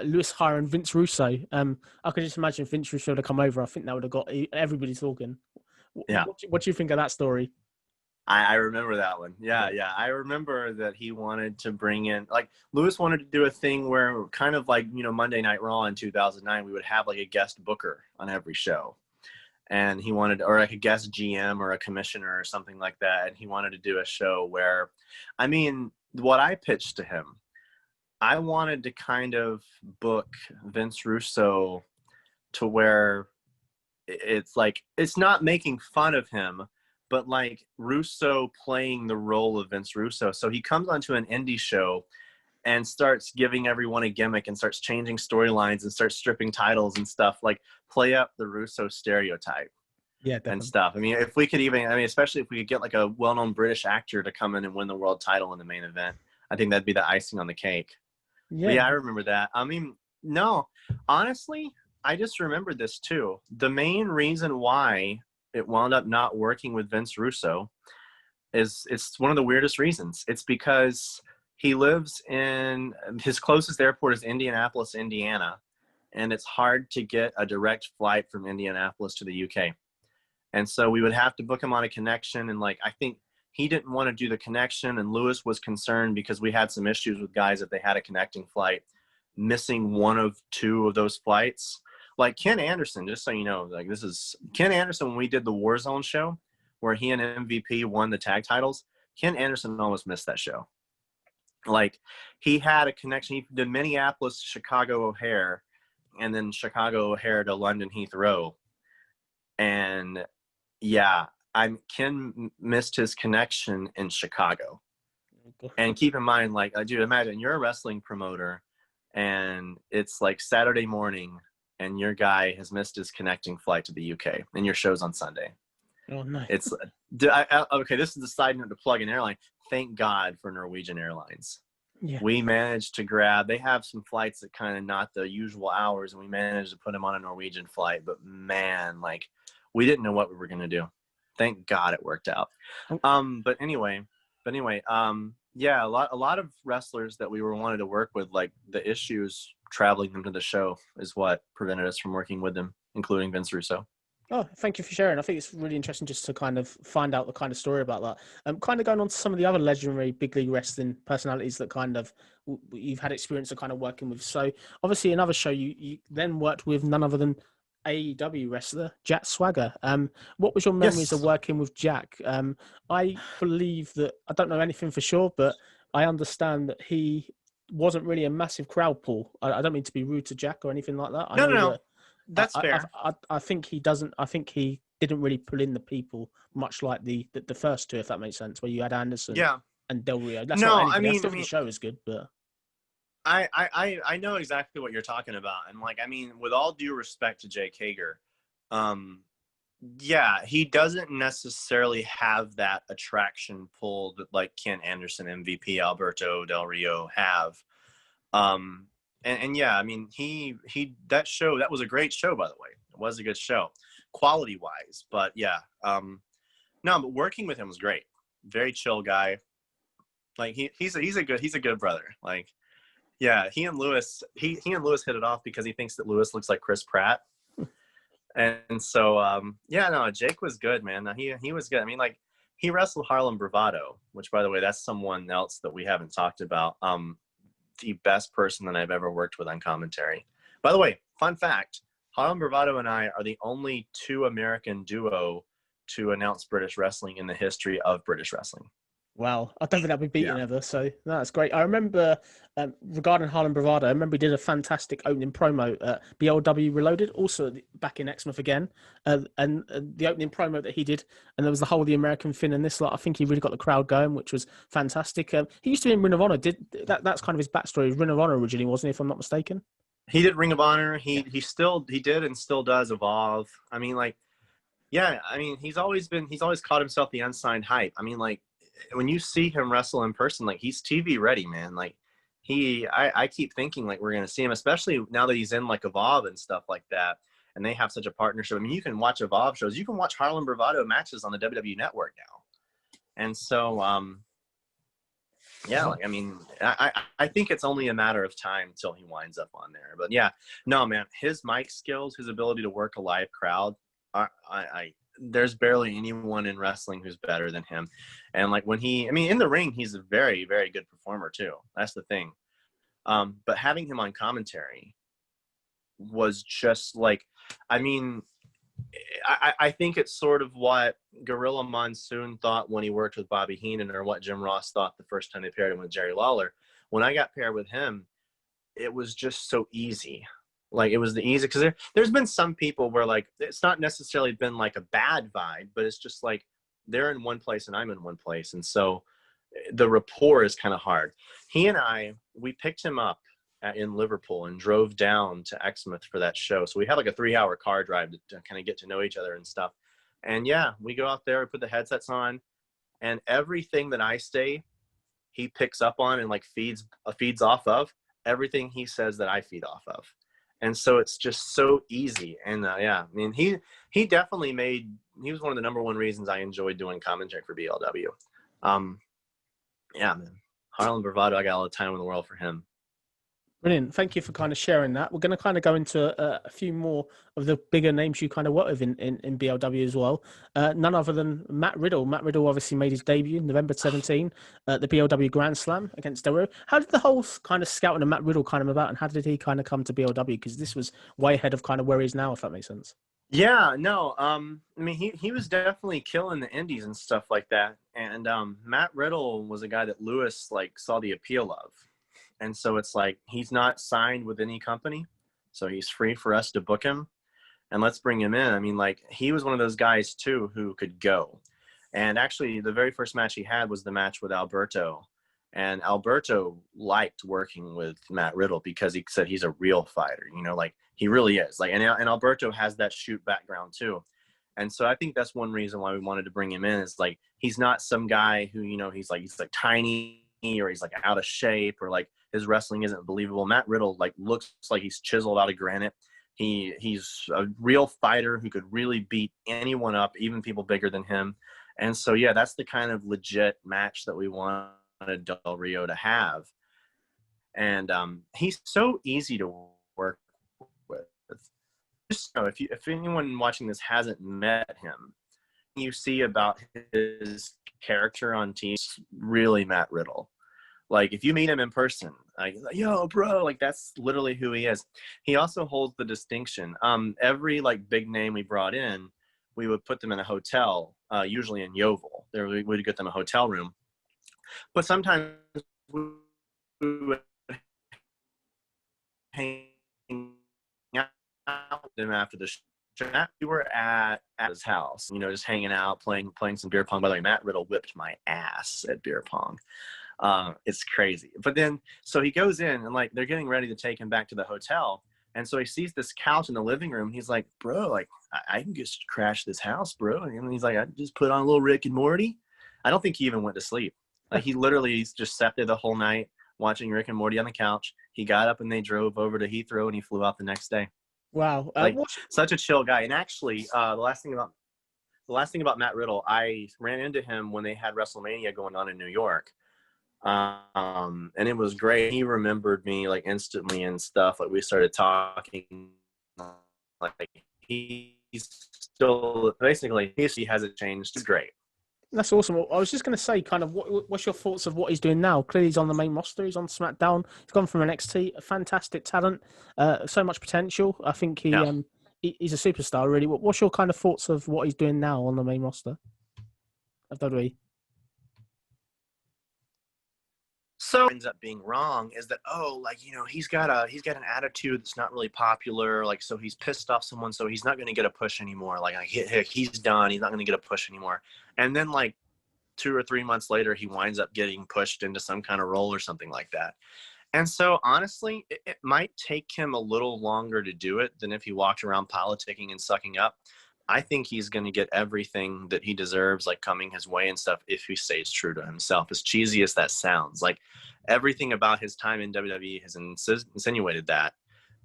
Speaker 1: Lewis hiring Vince Russo. I could just imagine if Vince Russo would have come over. I think that would have got everybody talking.
Speaker 2: Yeah.
Speaker 1: What do you think of that story?
Speaker 2: I remember that one. Yeah, yeah. I remember that he wanted to bring in, like, Lewis wanted to do a thing where kind of like, Monday Night Raw in 2009, we would have like a guest booker on every show. And he wanted, or like a guest GM or a commissioner or something like that. And he wanted to do a show where, I mean, what I pitched to him, I wanted to kind of book Vince Russo to where it's like, it's not making fun of him, but like Russo playing the role of Vince Russo. So he comes onto an indie show and starts giving everyone a gimmick and starts changing storylines and starts stripping titles and stuff, like play up the Russo stereotype.
Speaker 1: Yeah,
Speaker 2: And
Speaker 1: definitely.
Speaker 2: stuff. I mean, if we could even, I mean, especially if we could get like a well-known British actor to come in and win the world title in the main event, I think that'd be the icing on the cake. But
Speaker 1: Yeah.
Speaker 2: yeah, I remember that. I mean, no, honestly, I just remembered this too. The main reason why it wound up not working with Vince Russo is it's one of the weirdest reasons. It's because he lives in, his closest airport is Indianapolis, Indiana, and it's hard to get a direct flight from Indianapolis to the UK. And so we would have to book him on a connection. And like, I think he didn't want to do the connection. And Lewis was concerned because we had some issues with guys if they had a connecting flight, missing one of two of those flights. Like Ken Anderson, just so you know, like this is Ken Anderson when we did the Warzone show where he and MVP won the tag titles. Ken Anderson almost missed that show. Like he had a connection. He did Minneapolis to Chicago O'Hare and then Chicago O'Hare to London Heathrow. And yeah, Ken missed his connection in Chicago. And keep in mind, like, dude, imagine you're a wrestling promoter and it's like Saturday morning and your guy has missed his connecting flight to the UK and your show's on Sunday.
Speaker 1: Oh, no.
Speaker 2: It's okay. This is the side note to plug an airline. Thank God for Norwegian Airlines.
Speaker 1: Yeah.
Speaker 2: We managed to grab, they have some flights that kind of not the usual hours, and we managed to put them on a Norwegian flight. But man, like, we didn't know what we were going to do. Thank God it worked out. But anyway, yeah, a lot of wrestlers that we were wanted to work with, like the issues traveling them to the show is what prevented us from working with them, including Vince Russo.
Speaker 1: Oh, thank you for sharing. I think it's really interesting just to kind of find out the kind of story about that. Kind of going on to some of the other legendary big league wrestling personalities that kind of you've had experience of kind of working with. So obviously another show you then worked with none other than AEW wrestler Jack Swagger. What was your memories of working with Jack? I believe that, I don't know anything for sure, but I understand that he wasn't really a massive crowd pull. I don't mean to be rude to Jack or anything like that. I know
Speaker 2: No.
Speaker 1: that
Speaker 2: That's fair.
Speaker 1: I think he doesn't. I think he didn't really pull in the people much like the first two, if that makes sense. Where you had Anderson, and Del Rio. That's not anything. I still think the show is good, but
Speaker 2: I know exactly what you're talking about, and like, I mean, with all due respect to Jake Hager, yeah, he doesn't necessarily have that attraction pull that like Ken Anderson, MVP, Alberto Del Rio have. And yeah, I mean, he that show, that was a great show, by the way. It was a good show, quality wise. But yeah, no, but working with him was great. Very chill guy. Like he's a good brother. Like, yeah, he and Lewis hit it off because he thinks that Lewis looks like Chris Pratt. And so yeah, no, Jake was good, man. No, he was good. I mean, like, he wrestled Harlem Bravado, which, by the way, that's someone else that we haven't talked about. The best person that I've ever worked with on commentary. By the way, fun fact, Harlem Bravado and I are the only two American duo to announce British wrestling in the history of British wrestling.
Speaker 1: Wow, I don't think that'll be beaten
Speaker 2: Yeah.
Speaker 1: ever. So no, that's great. I remember regarding Harlem Bravado, I remember he did a fantastic opening promo at BLW Reloaded, also back in Exmouth again, and the opening promo that he did, and there was the whole the American Finn and this lot. I think he really got the crowd going, which was fantastic. He used to be in Ring of Honor. Did that's kind of his backstory? Ring of Honor originally, wasn't he? If I'm not mistaken.
Speaker 2: He did Ring of Honor.
Speaker 1: Yeah.
Speaker 2: He did and still does Evolve. I mean, like, yeah, I mean, he's always called himself the unsigned hype. I mean, like, when you see him wrestle in person, like, he's TV ready, man. Like, I keep thinking like we're gonna see him, especially now that he's in like Evolve and stuff like that, and they have such a partnership. I mean, you can watch Evolve shows, you can watch Harlem Bravado matches on the WWE Network now, and so yeah, like, I mean, I think it's only a matter of time until he winds up on there. But yeah, no, man, his mic skills, his ability to work a live crowd, there's barely anyone in wrestling who's better than him. And like when I mean, in the ring, he's a very, very good performer too. That's the thing. But having him on commentary was just like, I mean, I think it's sort of what Gorilla Monsoon thought when he worked with Bobby Heenan, or what Jim Ross thought the first time they paired him with Jerry Lawler. When I got paired with him, it was just so easy. Like, it was the easy, because there's been some people where like it's not necessarily been like a bad vibe, but it's just like they're in one place and I'm in one place, and so the rapport is kind of hard. He and we picked him up in Liverpool and drove down to Exmouth for that show. So we had like a 3-hour car drive to kind of get to know each other and stuff. And yeah, we go out there, we put the headsets on, and everything that I say, he picks up on and like feeds off of. Everything he says that I feed off of. And so it's just so easy. And yeah, I mean, he definitely he was one of the number one reasons I enjoyed doing commentary for BLW. Yeah, man, Harlem Bravado, I got all the time in the world for him.
Speaker 1: Brilliant. Thank you for kind of sharing that. We're going to kind of go into a few more of the bigger names you kind of work with in BLW as well. None other than Matt Riddle. Matt Riddle obviously made his debut November 17 at the BLW Grand Slam against Del Rio. How did the whole kind of scouting of Matt Riddle kind of about, and how did he kind of come to BLW? Because this was way ahead of kind of where he is now, if that makes sense.
Speaker 2: Yeah, no, I mean, he was definitely killing the indies and stuff like that. And Matt Riddle was a guy that Lewis like saw the appeal of. And so it's like, he's not signed with any company, so he's free for us to book him, and let's bring him in. I mean, like, he was one of those guys too who could go. And actually, the very first match he had was the match with Alberto. And Alberto liked working with Matt Riddle because he said he's a real fighter, you know, like he really is. Like, and Alberto has that shoot background too. And so I think that's one reason why we wanted to bring him in, is like, he's not some guy who, you know, he's like tiny, or he's like out of shape, or like his wrestling isn't believable. Matt Riddle like looks like he's chiseled out of granite. He's a real fighter who could really beat anyone up, even people bigger than him. And so, yeah, that's the kind of legit match that we wanted Del Rio to have. And he's so easy to work with. Just, you know, if anyone watching this hasn't met him, you see about his character on TV, really Matt Riddle. Like, if you meet him in person, like, yo, bro, like, that's literally who he is. He also holds the distinction. Every like big name we brought in, we would put them in a hotel, usually in Yeovil. There we would get them a hotel room. But sometimes we would hang out with him after the show. We were at his house, you know, just hanging out, playing some beer pong. By the way, Matt Riddle whipped my ass at beer pong. It's crazy. But then, so he goes in and like, they're getting ready to take him back to the hotel. And so he sees this couch in the living room. He's like, bro, like, I can just crash this house, bro. And he's like, I just put on a little Rick and Morty. I don't think he even went to sleep. Like, he literally just sat there the whole night watching Rick and Morty on the couch. He got up and they drove over to Heathrow, and he flew out the next day.
Speaker 1: Wow.
Speaker 2: Like, such a chill guy. And actually, the last thing about Matt Riddle, I ran into him when they had WrestleMania going on in New York. And it was great. He remembered me like instantly and stuff. Like, we started talking. Like, he's still basically, he hasn't changed. It's great.
Speaker 1: That's awesome. I was just going to say, kind of, what's your thoughts of what he's doing now? Clearly, he's on the main roster. He's on SmackDown. He's gone from NXT, a fantastic talent, so much potential. I think he's a superstar, really. What's your kind of thoughts of what he's doing now on the main roster of WWE?
Speaker 2: so ends up being wrong is that, oh, like, he's got an attitude that's not really popular, like, so he's pissed off someone, so he's not going to get a push anymore, like he's done, he's not going to get a push anymore. And then like 2 or 3 months later, he winds up getting pushed into some kind of role or something like that. And so honestly, it might take him a little longer to do it than if he walked around politicking and sucking up. I think he's going to get everything that he deserves, like coming his way and stuff, if he stays true to himself. As cheesy as that sounds, like everything about his time in WWE has insinuated that.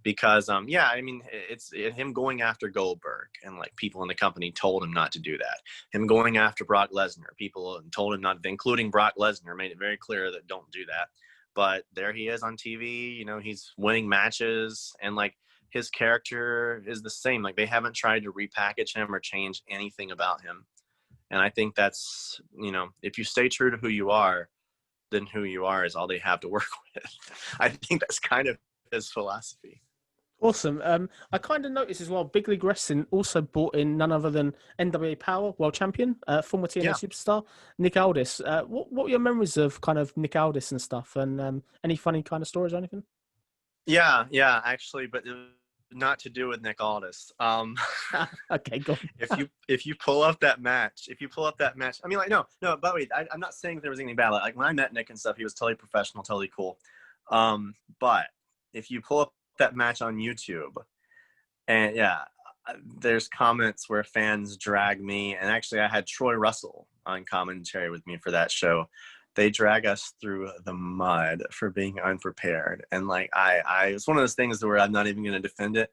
Speaker 2: Because, yeah, I mean, it's him going after Goldberg, and like people in the company told him not to do that. Him going after Brock Lesnar, people told him not to, including Brock Lesnar, made it very clear that don't do that. But there he is on TV, he's winning matches, and like his character is the same. Like they haven't tried to repackage him or change anything about him. And I think that's, if you stay true to who you are, then who you are is all they have to work with. I think that's kind of his philosophy.
Speaker 1: Awesome. I kind of noticed as well, Big League Wrestling also brought in none other than NWA Power World Champion, former TNA superstar, Nick Aldis. What were your memories of kind of Nick Aldis and stuff? And any funny kind of stories or anything?
Speaker 2: Yeah, actually, but not to do with Nick Aldis.
Speaker 1: Okay, go on.
Speaker 2: If you pull up that match, I mean, like, no, by the way, I'm not saying there was anything bad. Like when I met Nick and stuff, he was totally professional, totally cool. But if you pull up that match on YouTube, and yeah, there's comments where fans drag me, and actually I had Troy Russell on commentary with me for that show. They drag us through the mud for being unprepared, and like it's one of those things where I'm not even going to defend it.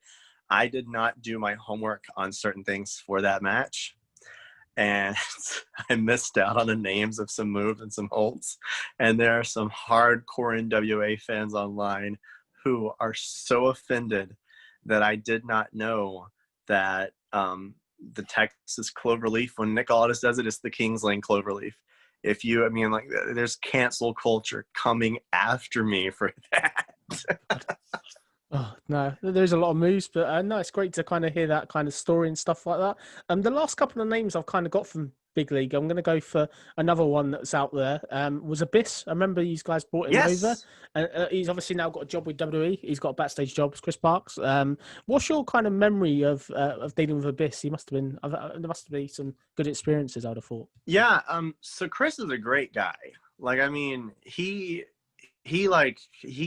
Speaker 2: I did not do my homework on certain things for that match, and I missed out on the names of some moves and some holds, and there are some hardcore NWA fans online who are so offended that I did not know that the Texas Cloverleaf, when Nick Aldis does it, it's the Kingsland Cloverleaf. There's cancel culture coming after me for that.
Speaker 1: Oh, no, there's a lot of moves, but no, it's great to kind of hear that kind of story and stuff like that. The last couple of names I've kind of got from Big League, I'm going to go for another one that's out there, was Abyss. I remember you guys brought him over. And he's obviously now got a job with WWE. He's got a backstage job with Chris Parks. What's your kind of memory of dealing with Abyss? There must be some good experiences, I would have thought.
Speaker 2: Yeah, so Chris is a great guy. Like, I mean, he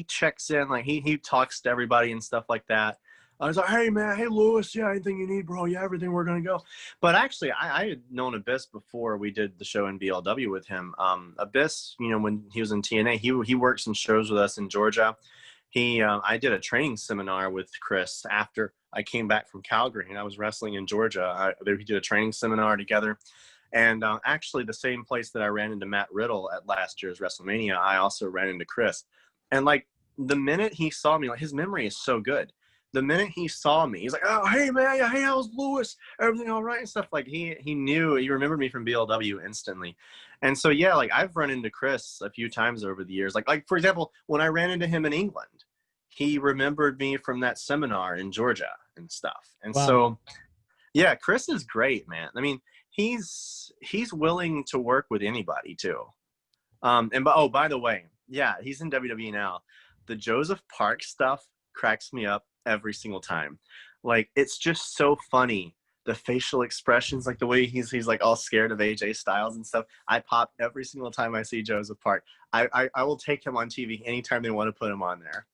Speaker 2: checks in, like he talks to everybody and stuff like that. I was like, hey man, hey Lewis, yeah, anything you need, bro, yeah, everything, we're gonna go. But actually, I had known Abyss before we did the show in BLW with him. Abyss, when he was in TNA, he worked some shows with us in Georgia. I did a training seminar with Chris after I came back from Calgary, and I was wrestling in Georgia. We did a training seminar together. And actually, the same place that I ran into Matt Riddle at last year's WrestleMania, I also ran into Chris. And like the minute he saw me, like his memory is so good. The minute he saw me, he's like, "Oh, hey man, yeah, hey, how's Lewis? Everything all right?" and stuff. Like he remembered me from BLW instantly. And so yeah, like I've run into Chris a few times over the years. Like for example, when I ran into him in England, he remembered me from that seminar in Georgia and stuff. And
Speaker 1: Wow.
Speaker 2: So yeah, Chris is great, man. I mean, he's willing to work with anybody too. By the way, yeah, he's in WWE now. The Joseph Park stuff cracks me up every single time. Like it's just so funny. The facial expressions, like the way he's like all scared of AJ Styles and stuff. I pop every single time I see Joseph Park. I will take him on TV anytime they want to put him on there.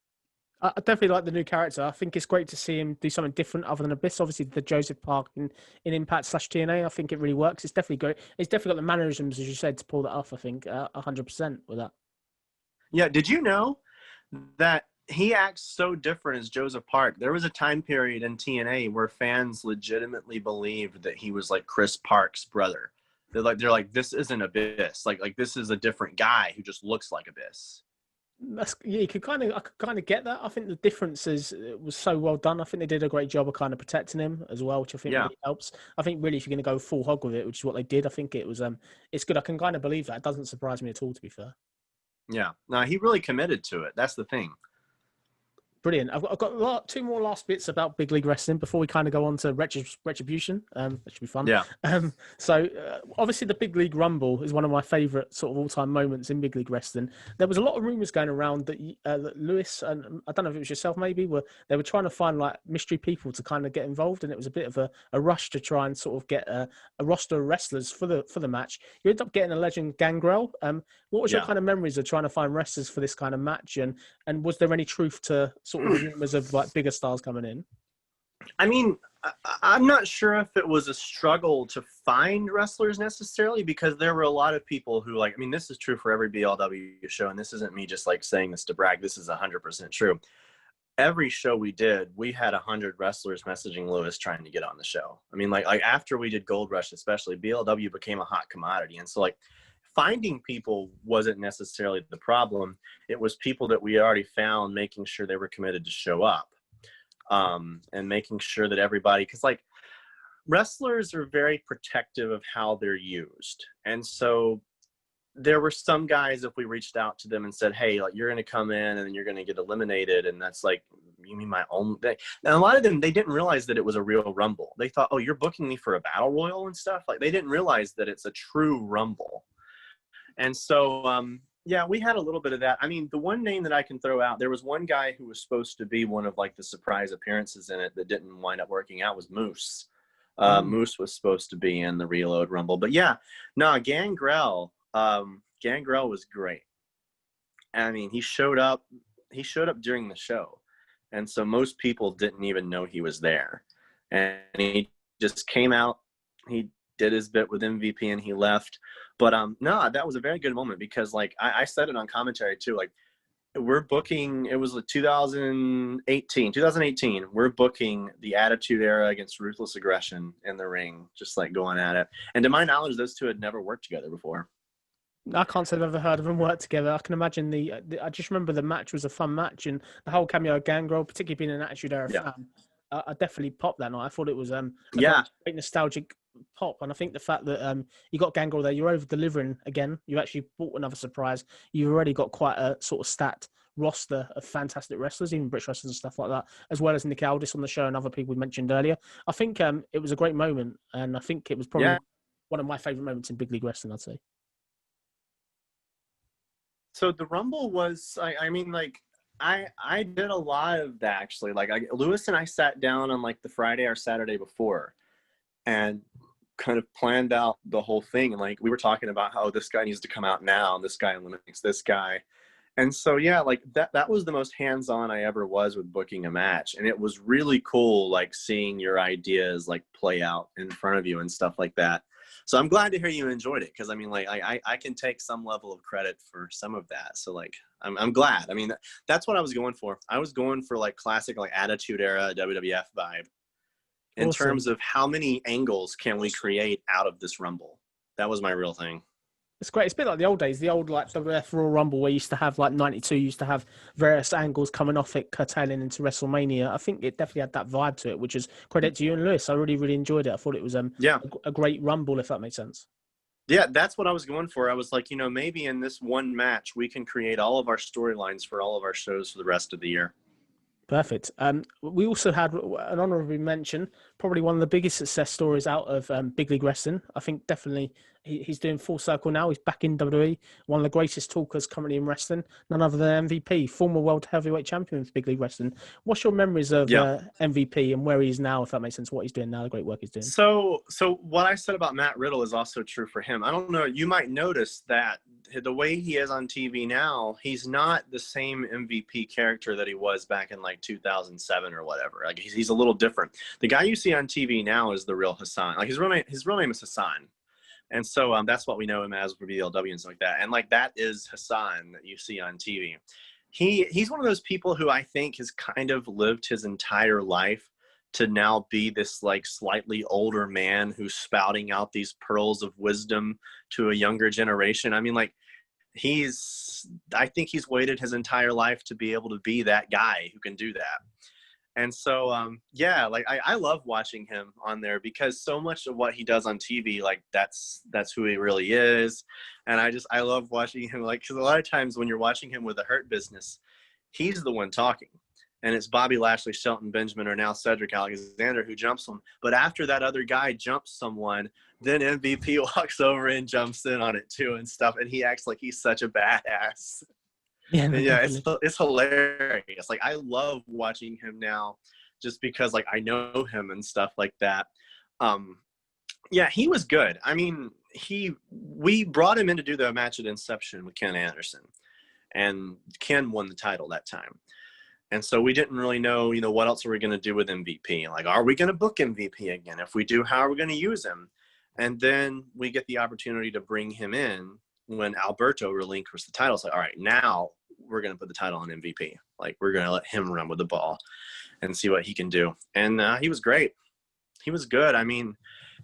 Speaker 1: I definitely like the new character. I think it's great to see him do something different other than Abyss. Obviously, the Joseph Park in Impact / TNA, I think it really works. It's definitely great. It's definitely got the mannerisms, as you said, to pull that off. I think 100% with that.
Speaker 2: Yeah, did you know that he acts so different as Joseph Park? There was a time period in TNA where fans legitimately believed that he was like Chris Park's brother. They're like, this isn't Abyss. Like this is a different guy who just looks like Abyss.
Speaker 1: Yeah, I could kind of get that. I think the difference it was so well done. I think they did a great job of kind of protecting him as well, which I think really helps. I think really if you're going to go full hog with it, which is what they did, I think it was it's good. I can kind of believe that. It doesn't surprise me at all, to be fair.
Speaker 2: Yeah, no, he really committed to it. That's the thing.
Speaker 1: Brilliant. I've got two more last bits about big league wrestling before we kind of go on to retribution. That should be fun.
Speaker 2: Yeah.
Speaker 1: So obviously the big league rumble is one of my favorite sort of all time moments in big league wrestling. There was a lot of rumors going around that Lewis and I don't know if it was yourself maybe they were trying to find like mystery people to kind of get involved, and it was a bit of a rush to try and sort of get a roster of wrestlers for the match. You end up getting a legend Gangrel. What was your kind of memories of trying to find wrestlers for this kind of match, and was there any truth to sort of the rumors of like bigger stars coming in?
Speaker 2: I mean, I'm not sure if it was a struggle to find wrestlers necessarily, because there were a lot of people who like, I mean, this is true for every BLW show, and this isn't me just like saying this to brag. This is 100% true. Every show we did, we had 100 wrestlers messaging Lewis trying to get on the show. I mean, like after we did Gold Rush, especially, BLW became a hot commodity. And so like finding people wasn't necessarily the problem. It was people that we already found, making sure they were committed to show up. And making sure that everybody, because like wrestlers are very protective of how they're used. And so there were some guys, if we reached out to them and said, hey, like you're going to come in and then you're going to get eliminated. And that's like, you mean my own thing? And a lot of them, they didn't realize that it was a real rumble. They thought, oh, you're booking me for a battle royal and stuff. Like they didn't realize that it's a true rumble. And so, yeah, we had a little bit of that. I mean, the one name that I can throw out, there was one guy who was supposed to be one of like the surprise appearances in it that didn't wind up working out, was Moose. Moose was supposed to be in the Reload Rumble. But yeah, no, Gangrel was great. I mean, he showed up during the show. And so most people didn't even know he was there. And he just came out, he did his bit with MVP and he left. But no, that was a very good moment, because like I said it on commentary too, like we're booking, it was like 2018, we're booking the Attitude Era against Ruthless Aggression in the ring, just like going at it. And to my knowledge, those two had never worked together before.
Speaker 1: I can't say I've ever heard of them work together. I can imagine I just remember the match was a fun match, and the whole cameo of Gangrel, particularly being an Attitude Era fan, I definitely popped that night. I thought it was a great nostalgic pop, and I think the fact that you got Gangrel there, you're over delivering again. You actually brought another surprise. You've already got quite a sort of stat roster of fantastic wrestlers, even British wrestlers and stuff like that, as well as Nick Aldis on the show and other people we mentioned earlier. I think it was a great moment, and I think it was probably one of my favorite moments in big league wrestling, I'd say.
Speaker 2: So the Rumble was, I mean, like, I did a lot of that actually. Like Lewis and I sat down on like the Friday or Saturday before and kind of planned out the whole thing. And like we were talking about how this guy needs to come out now and this guy eliminates this guy. And so yeah, like that was the most hands-on I ever was with booking a match. And it was really cool like seeing your ideas like play out in front of you and stuff like that. So I'm glad to hear you enjoyed it, because I mean, like I can take some level of credit for some of that. So like I'm glad. I mean, that's what I was going for. I was going for like classic like Attitude Era WWF vibe in terms of how many angles can we create out of this Rumble. That was my real thing.
Speaker 1: It's great. It's a bit like the old days, the old like WF Royal Rumble, where you used to have like 92, used to have various angles coming off it, curtailing into WrestleMania. I think it definitely had that vibe to it, which is credit to you and Lewis. I really, really enjoyed it. I thought it was a great Rumble, if that makes sense.
Speaker 2: Yeah, that's what I was going for. I was like, maybe in this one match, we can create all of our storylines for all of our shows for the rest of the year.
Speaker 1: Perfect. We also had an honorable mention, probably one of the biggest success stories out of Big League Wrestling. I think definitely he's doing full circle now. He's back in WWE, one of the greatest talkers currently in wrestling, none other than MVP, former World Heavyweight Champion of Big League Wrestling. What's your memories of MVP and where he is now, if that makes sense, what he's doing now, the great work he's doing?
Speaker 2: So what I said about Matt Riddle is also true for him. I don't know, you might notice that the way he is on TV now, he's not the same MVP character that he was back in like 2007 or whatever. Like he's a little different. The guy you see on TV now is the real Hassan. Like his real name is Hassan. And so that's what we know him as for BLW and stuff like that. And like that is Hassan that you see on TV. He's one of those people who I think has kind of lived his entire life to now be this like slightly older man who's spouting out these pearls of wisdom to a younger generation. I mean, like I think he's waited his entire life to be able to be that guy who can do that. And so, like I love watching him on there, because so much of what he does on TV, like that's who he really is. And I love watching him, like, because a lot of times when you're watching him with the Hurt Business, he's the one talking. and it's Bobby Lashley, Shelton Benjamin, or now Cedric Alexander who jumps him. But after that other guy jumps someone, then MVP walks over and jumps in on it too and stuff, and he acts like he's such a badass.
Speaker 1: Yeah, no,
Speaker 2: And yeah,
Speaker 1: definitely.
Speaker 2: it's hilarious. Like, I love watching him now, just because like I know him and stuff like that. Yeah, he was good. I mean, we brought him in to do the match at Inception with Ken Anderson, and Ken won the title that time. And so we didn't really know, what else are we going to do with MVP? Like, are we going to book MVP again? If we do, how are we going to use him? And then we get the opportunity to bring him in when Alberto relinquished the title. It's like, all right, now we're going to put the title on MVP. Like, we're going to let him run with the ball and see what he can do. And he was great. He was good. I mean,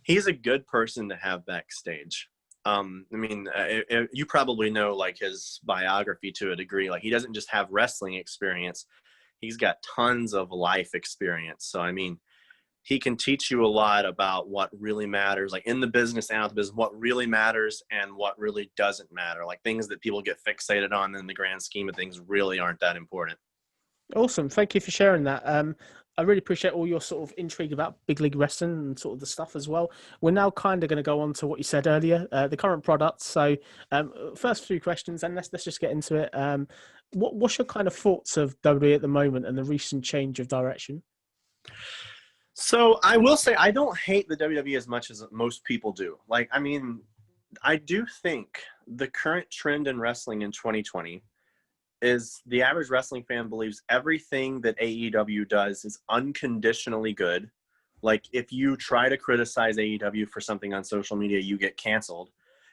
Speaker 2: he's a good person to have backstage. You probably know like his biography to a degree. Like, he doesn't just have wrestling experience. He's got tons of life experience. So, I mean, he can teach you a lot about what really matters, like in the business and out of the business, what really matters and what really doesn't matter. Like things that people get fixated on in the grand scheme of things really aren't that important.
Speaker 1: Awesome. Thank you for sharing that. I really appreciate all your sort of intrigue about big league wrestling and sort of the stuff as well. We're now kind of going to go on to what you said earlier, the current products. So first few questions, and let's just get into it. What's your kind of thoughts of WWE at the moment and the recent change of direction?
Speaker 2: So I will say I don't hate the WWE as much as most people do. Like, I mean, I do think the current trend in wrestling in 2020 is the average wrestling fan believes everything that AEW does is unconditionally good. Like, if you try to criticize AEW for something on social media, you get canceled.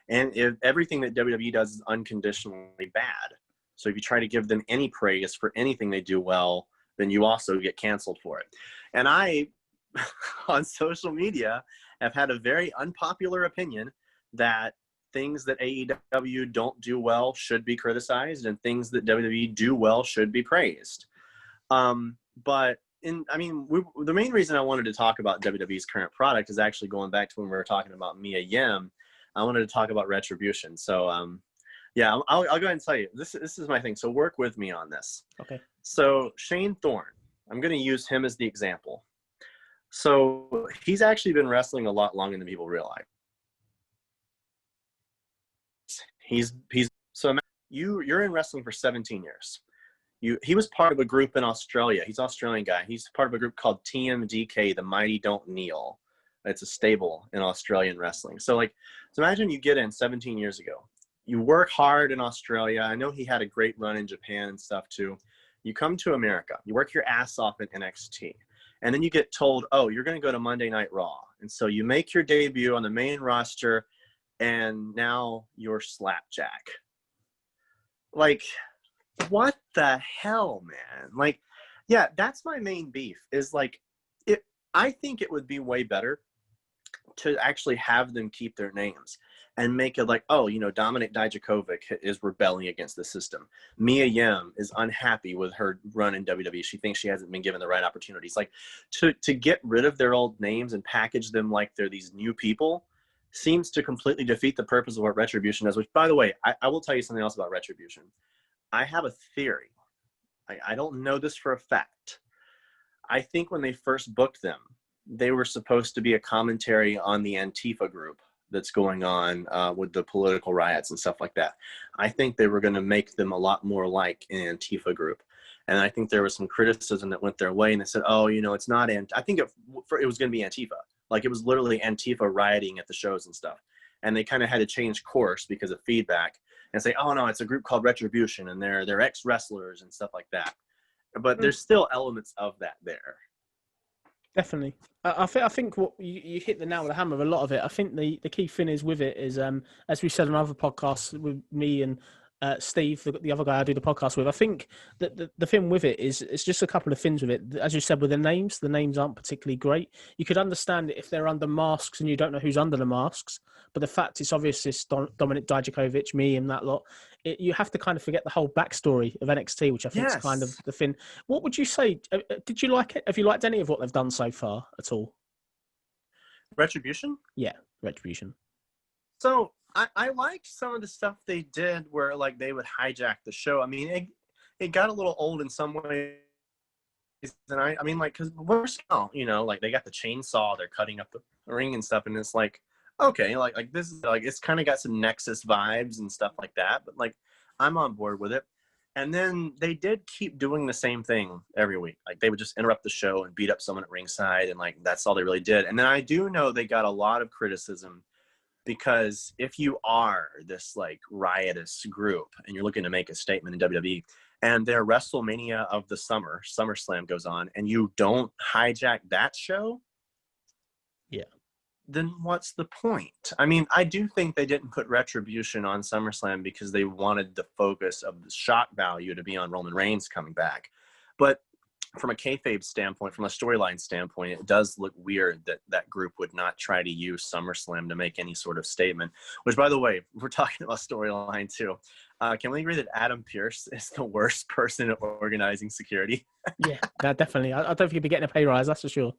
Speaker 2: And if everything that WWE does is unconditionally bad. So if you try to give them any praise for anything they do well, then you also get canceled for it. And I, on social media, have had a very unpopular opinion that things that AEW don't do well should be criticized, and things that WWE do well should be praised. The main reason I wanted to talk about WWE's current product is actually going back to when we were talking about Mia Yim. I wanted to talk about Retribution. So, I'll go ahead and tell you. This is my thing. So work with me on this.
Speaker 1: Okay.
Speaker 2: So Shane Thorne, I'm going to use him as the example. So he's actually been wrestling a lot longer than people realize. You're in wrestling for 17 years. He was part of a group in Australia. He's an Australian guy. He's part of a group called TMDK, the Mighty Don't Kneel. It's a stable in Australian wrestling. So imagine you get in 17 years ago. You work hard in Australia. I know he had a great run in Japan and stuff too. You come to America. You work your ass off in NXT. And then you get told, oh, you're going to go to Monday Night Raw. And so you make your debut on the main roster, and now you're Slapjack. Like, what the hell, man? Like, yeah, that's my main beef is like, I think it would be way better to actually have them keep their names and make it like, oh, Dominik Dijakovic is rebelling against the system. Mia Yim is unhappy with her run in WWE. She thinks she hasn't been given the right opportunities. Like, to get rid of their old names and package them like they're these new people seems to completely defeat the purpose of what Retribution does, which, by the way, I will tell you something else about Retribution. I have a theory. I don't know this for a fact. I think when they first booked them, they were supposed to be a commentary on the Antifa group that's going on with the political riots and stuff like that. I think they were going to make them a lot more like an Antifa group. And I think there was some criticism that went their way, and they said, oh, it's not I think it was going to be Antifa. Like, it was literally Antifa rioting at the shows and stuff. And they kind of had to change course because of feedback and say, oh, no, it's a group called Retribution, and they're ex-wrestlers and stuff like that. But there's still elements of that there.
Speaker 1: Definitely. I think what you hit the nail with the hammer of a lot of it. I think the key thing is with it is, as we said on other podcasts with me and Steve, the other guy I do the podcast with, I think that the thing with it is it's just a couple of things with it. As you said, with the names aren't particularly great. You could understand it if they're under masks and you don't know who's under the masks, but the fact it's obvious it's Dominik Dijakovic, me and that lot, you have to kind of forget the whole backstory of NXT, which I think is kind of the thing. What would you say? Did you like it? Have you liked any of what they've done so far at all?
Speaker 2: Retribution?
Speaker 1: Yeah, Retribution.
Speaker 2: So I liked some of the stuff they did where, like, they would hijack the show. I mean, it got a little old in some ways And I mean, like, because we're small, you know, like they got the chainsaw, they're cutting up the ring and stuff, and it's like, okay, like this is like it's kind of got some Nexus vibes and stuff like that, but like I'm on board with it. And then they did keep doing the same thing every week. Like they would just interrupt the show and beat up someone at ringside, and like that's all they really did. And then I do know they got a lot of criticism because if you are this like riotous group and you're looking to make a statement in WWE and their WrestleMania of the summer, SummerSlam goes on, and you don't hijack that show,
Speaker 1: yeah,
Speaker 2: then what's the point? I mean, I do think they didn't put Retribution on SummerSlam because they wanted the focus of the shock value to be on Roman Reigns coming back. But from a kayfabe standpoint, from a storyline standpoint, it does look weird that that group would not try to use SummerSlam to make any sort of statement. Which, by the way, we're talking about storyline too. Can we agree that Adam Pearce is the worst person at organizing security?
Speaker 1: yeah, that definitely. I don't think he'd be getting a pay rise. That's for sure.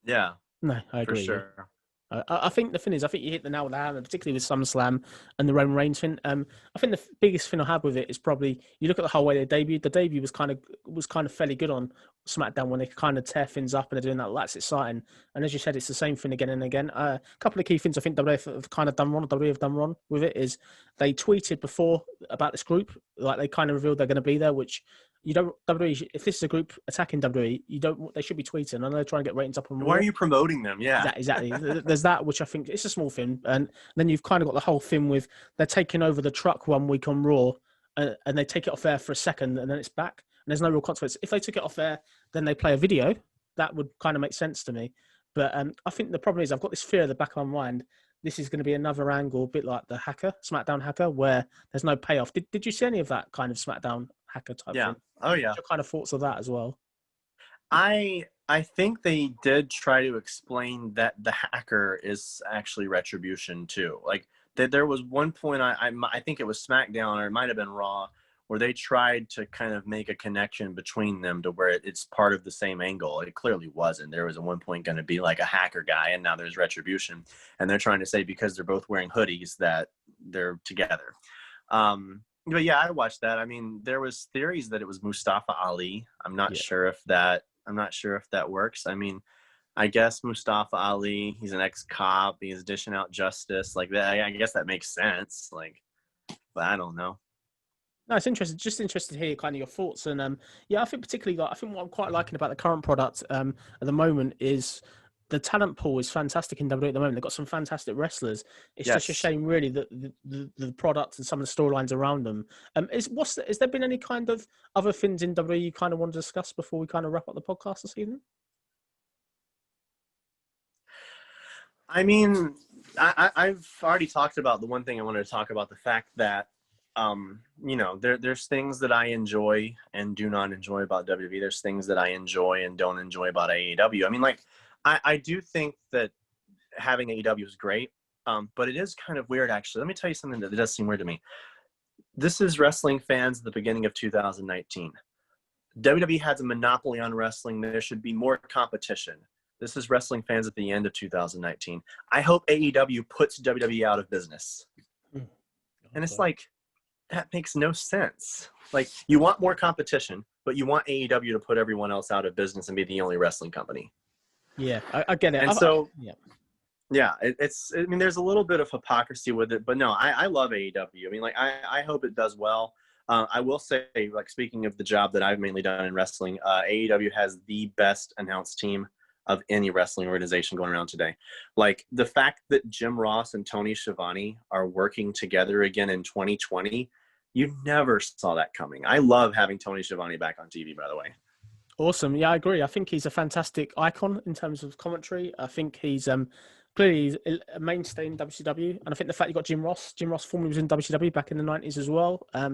Speaker 2: Yeah,
Speaker 1: No, I
Speaker 2: for
Speaker 1: agree.
Speaker 2: sure.
Speaker 1: I think the thing is, I think you hit the nail on the hammer, particularly with SummerSlam and the Roman Reigns thing. I think the biggest thing I have with it is probably you look at the whole way they debuted. The debut was kind of fairly good on SmackDown when they kind of tear things up and they're doing that. That's exciting. And as you said, it's the same thing again and again. A couple of key things I think WWF have kind of done wrong. WWE have done wrong with it is they tweeted before about this group, like they kind of revealed they're going to be there, which. You don't WWE. If this is a group attacking WWE, you don't. They should be tweeting. I know they're trying to get ratings up on.
Speaker 2: Why are you promoting them? Yeah,
Speaker 1: exactly. There's that, which I think it's a small thing, and then you've kind of got the whole thing with they're taking over the truck 1 week on Raw, and they take it off air for a second, and then it's back, and there's no real consequence. If they took it off air, then they play a video. That would kind of make sense to me. But I think the problem is I've got this fear at the back of my mind. This is going to be another angle, a bit like the hacker, SmackDown hacker, where there's no payoff. Did you see any of that kind of SmackDown hacker type thing?
Speaker 2: Oh yeah.
Speaker 1: What kind of thoughts of that as well?
Speaker 2: I think they did try to explain that the hacker is actually Retribution too. Like there was one point I think it was SmackDown or it might have been Raw where they tried to kind of make a connection between them to where it's part of the same angle. It clearly wasn't. There was at one point going to be like a hacker guy, and now there's Retribution, and they're trying to say because they're both wearing hoodies that they're together. But yeah, I watched that. I mean, there was theories that it was Mustafa Ali. I'm not sure if that works. I mean, I guess Mustafa Ali, he's an ex-cop. He's dishing out justice like that. I guess that makes sense. Like, but I don't know.
Speaker 1: No, it's interesting. Just interested to hear kind of your thoughts. And yeah, I think particularly, I think what I'm quite liking about the current product at the moment is the talent pool is fantastic in WWE at the moment. They've got some fantastic wrestlers. It's just a shame, really, that the product and some of the storylines around them. Has there been any kind of other things in WWE you kind of want to discuss before we kind of wrap up the podcast this evening?
Speaker 2: I mean, I've already talked about the one thing I wanted to talk about, the fact that you know, there's things that I enjoy and do not enjoy about WWE. There's things that I enjoy and don't enjoy about AEW. I mean, like, I do think that having AEW is great, but it is kind of weird, actually. Let me tell you something that does seem weird to me. This is wrestling fans at the beginning of 2019. WWE has a monopoly on wrestling. There should be more competition. This is wrestling fans at the end of 2019. I hope AEW puts WWE out of business. And it's like, that makes no sense. Like, you want more competition, but you want AEW to put everyone else out of business and be the only wrestling company.
Speaker 1: Yeah, I get it.
Speaker 2: And yeah, it's. I mean, there's a little bit of hypocrisy with it, but no, I love AEW. I mean, like, I hope it does well. I will say, like, speaking of the job that I've mainly done in wrestling, AEW has the best announced team of any wrestling organization going around today. Like, the fact that Jim Ross and Tony Schiavone are working together again in 2020, you never saw that coming. I love having Tony Schiavone back on TV, by the way.
Speaker 1: Awesome. Yeah, I agree. I think he's a fantastic icon in terms of commentary. I think he's clearly a mainstay in WCW. And I think the fact you got Jim Ross formerly was in WCW back in the 90s as well. I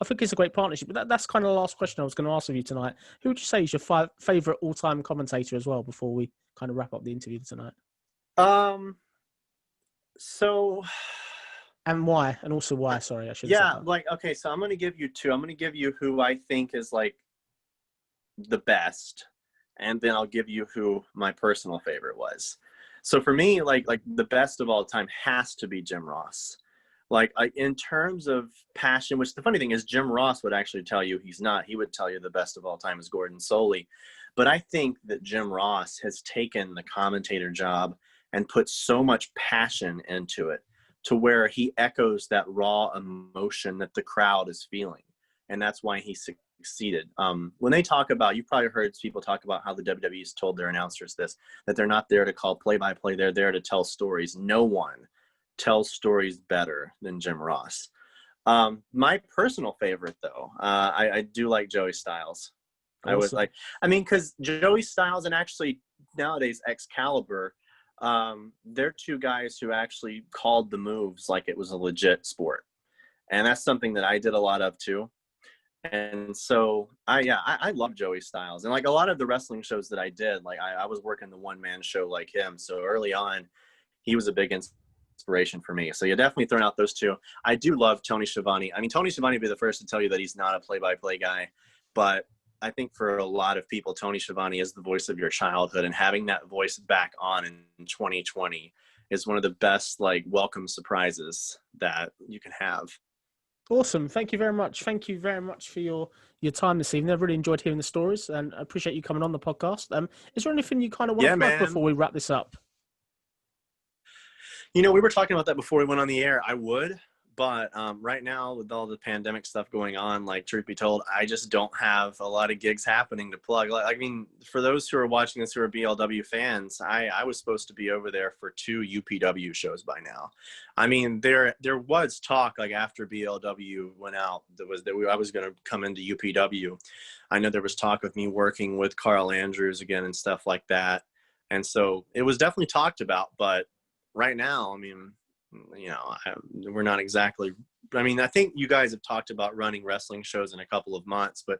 Speaker 1: think it's a great partnership. But that's kind of the last question I was going to ask of you tonight. Who would you say is your favorite all-time commentator as well before we kind of wrap up the interview tonight?
Speaker 2: So...
Speaker 1: And why? And also why, sorry, I should have said that.
Speaker 2: Like, okay, so I'm going to give you two. I'm going to give you who I think is, like, the best, and then I'll give you who my personal favorite was. So for me, like the best of all time has to be Jim Ross. Like, in terms of passion, which the funny thing is Jim Ross would actually tell you he's not. He would tell you the best of all time is Gordon Soley. But I think that Jim Ross has taken the commentator job and put so much passion into it to where he echoes that raw emotion that the crowd is feeling. And that's why he succeeded. When they talk about, you've probably heard people talk about how the WWE's told their announcers this, that they're not there to call play-by-play, they're there to tell stories. No one tells stories better than Jim Ross. My personal favorite, though, I do like Joey Styles.
Speaker 1: Awesome.
Speaker 2: I was like, I mean, because Joey Styles and actually nowadays Excalibur, they're two guys who actually called the moves like it was a legit sport. And that's something that I did a lot of too. And so I love Joey Styles. And like a lot of the wrestling shows that I did, like I was working the one-man show like him. So early on, he was a big inspiration for me. So you're definitely throwing out those two. I do love Tony Schiavone. I mean, Tony Schiavone would be the first to tell you that he's not a play-by-play guy, but I think for a lot of people, Tony Schiavone is the voice of your childhood, and having that voice back on in 2020 is one of the best, like, welcome surprises that you can have.
Speaker 1: Awesome. Thank you very much. Thank you very much for your time this evening. I've really enjoyed hearing the stories, and I appreciate you coming on the podcast. Is there anything you kind of want to plug before we wrap this up?
Speaker 2: You know, we were talking about that before we went on the air. I would, but right now with all the pandemic stuff going on, like, truth be told, I just don't have a lot of gigs happening to plug. Like, I mean, for those who are watching this who are BLW fans, I was supposed to be over there for 2 UPW shows by now. I mean, there was talk, like, after BLW went out, I was going to come into UPW. I know there was talk of me working with Carl Andrews again and stuff like that. And so it was definitely talked about, but right now, I mean, you know, we're not exactly, I mean, I think you guys have talked about running wrestling shows in a couple of months, but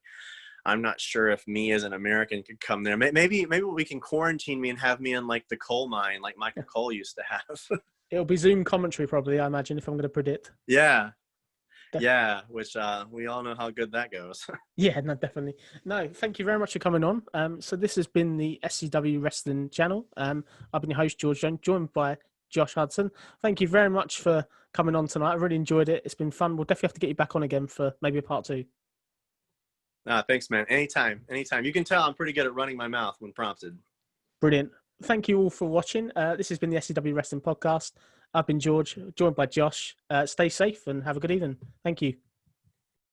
Speaker 2: I'm not sure if me as an American could come there. Maybe we can quarantine me and have me in like the coal mine, like Michael Cole used to have.
Speaker 1: It'll be Zoom commentary probably, I imagine, if I'm going to predict.
Speaker 2: Yeah. Yeah, which we all know how good that goes.
Speaker 1: Yeah, no, definitely. No, thank you very much for coming on. So this has been the SCW Wrestling channel. I've been your host, George Jones, joined by Josh Hudson. Thank you very much for coming on tonight. I really enjoyed it. It's been fun. We'll definitely have to get you back on again for maybe a part 2.
Speaker 2: Thanks, man. Anytime. You can tell I'm pretty good at running my mouth when prompted.
Speaker 1: Brilliant. Thank you all for watching. This has been the SCW Wrestling Podcast. I've been George, joined by Josh. Stay safe and have a good evening. Thank you.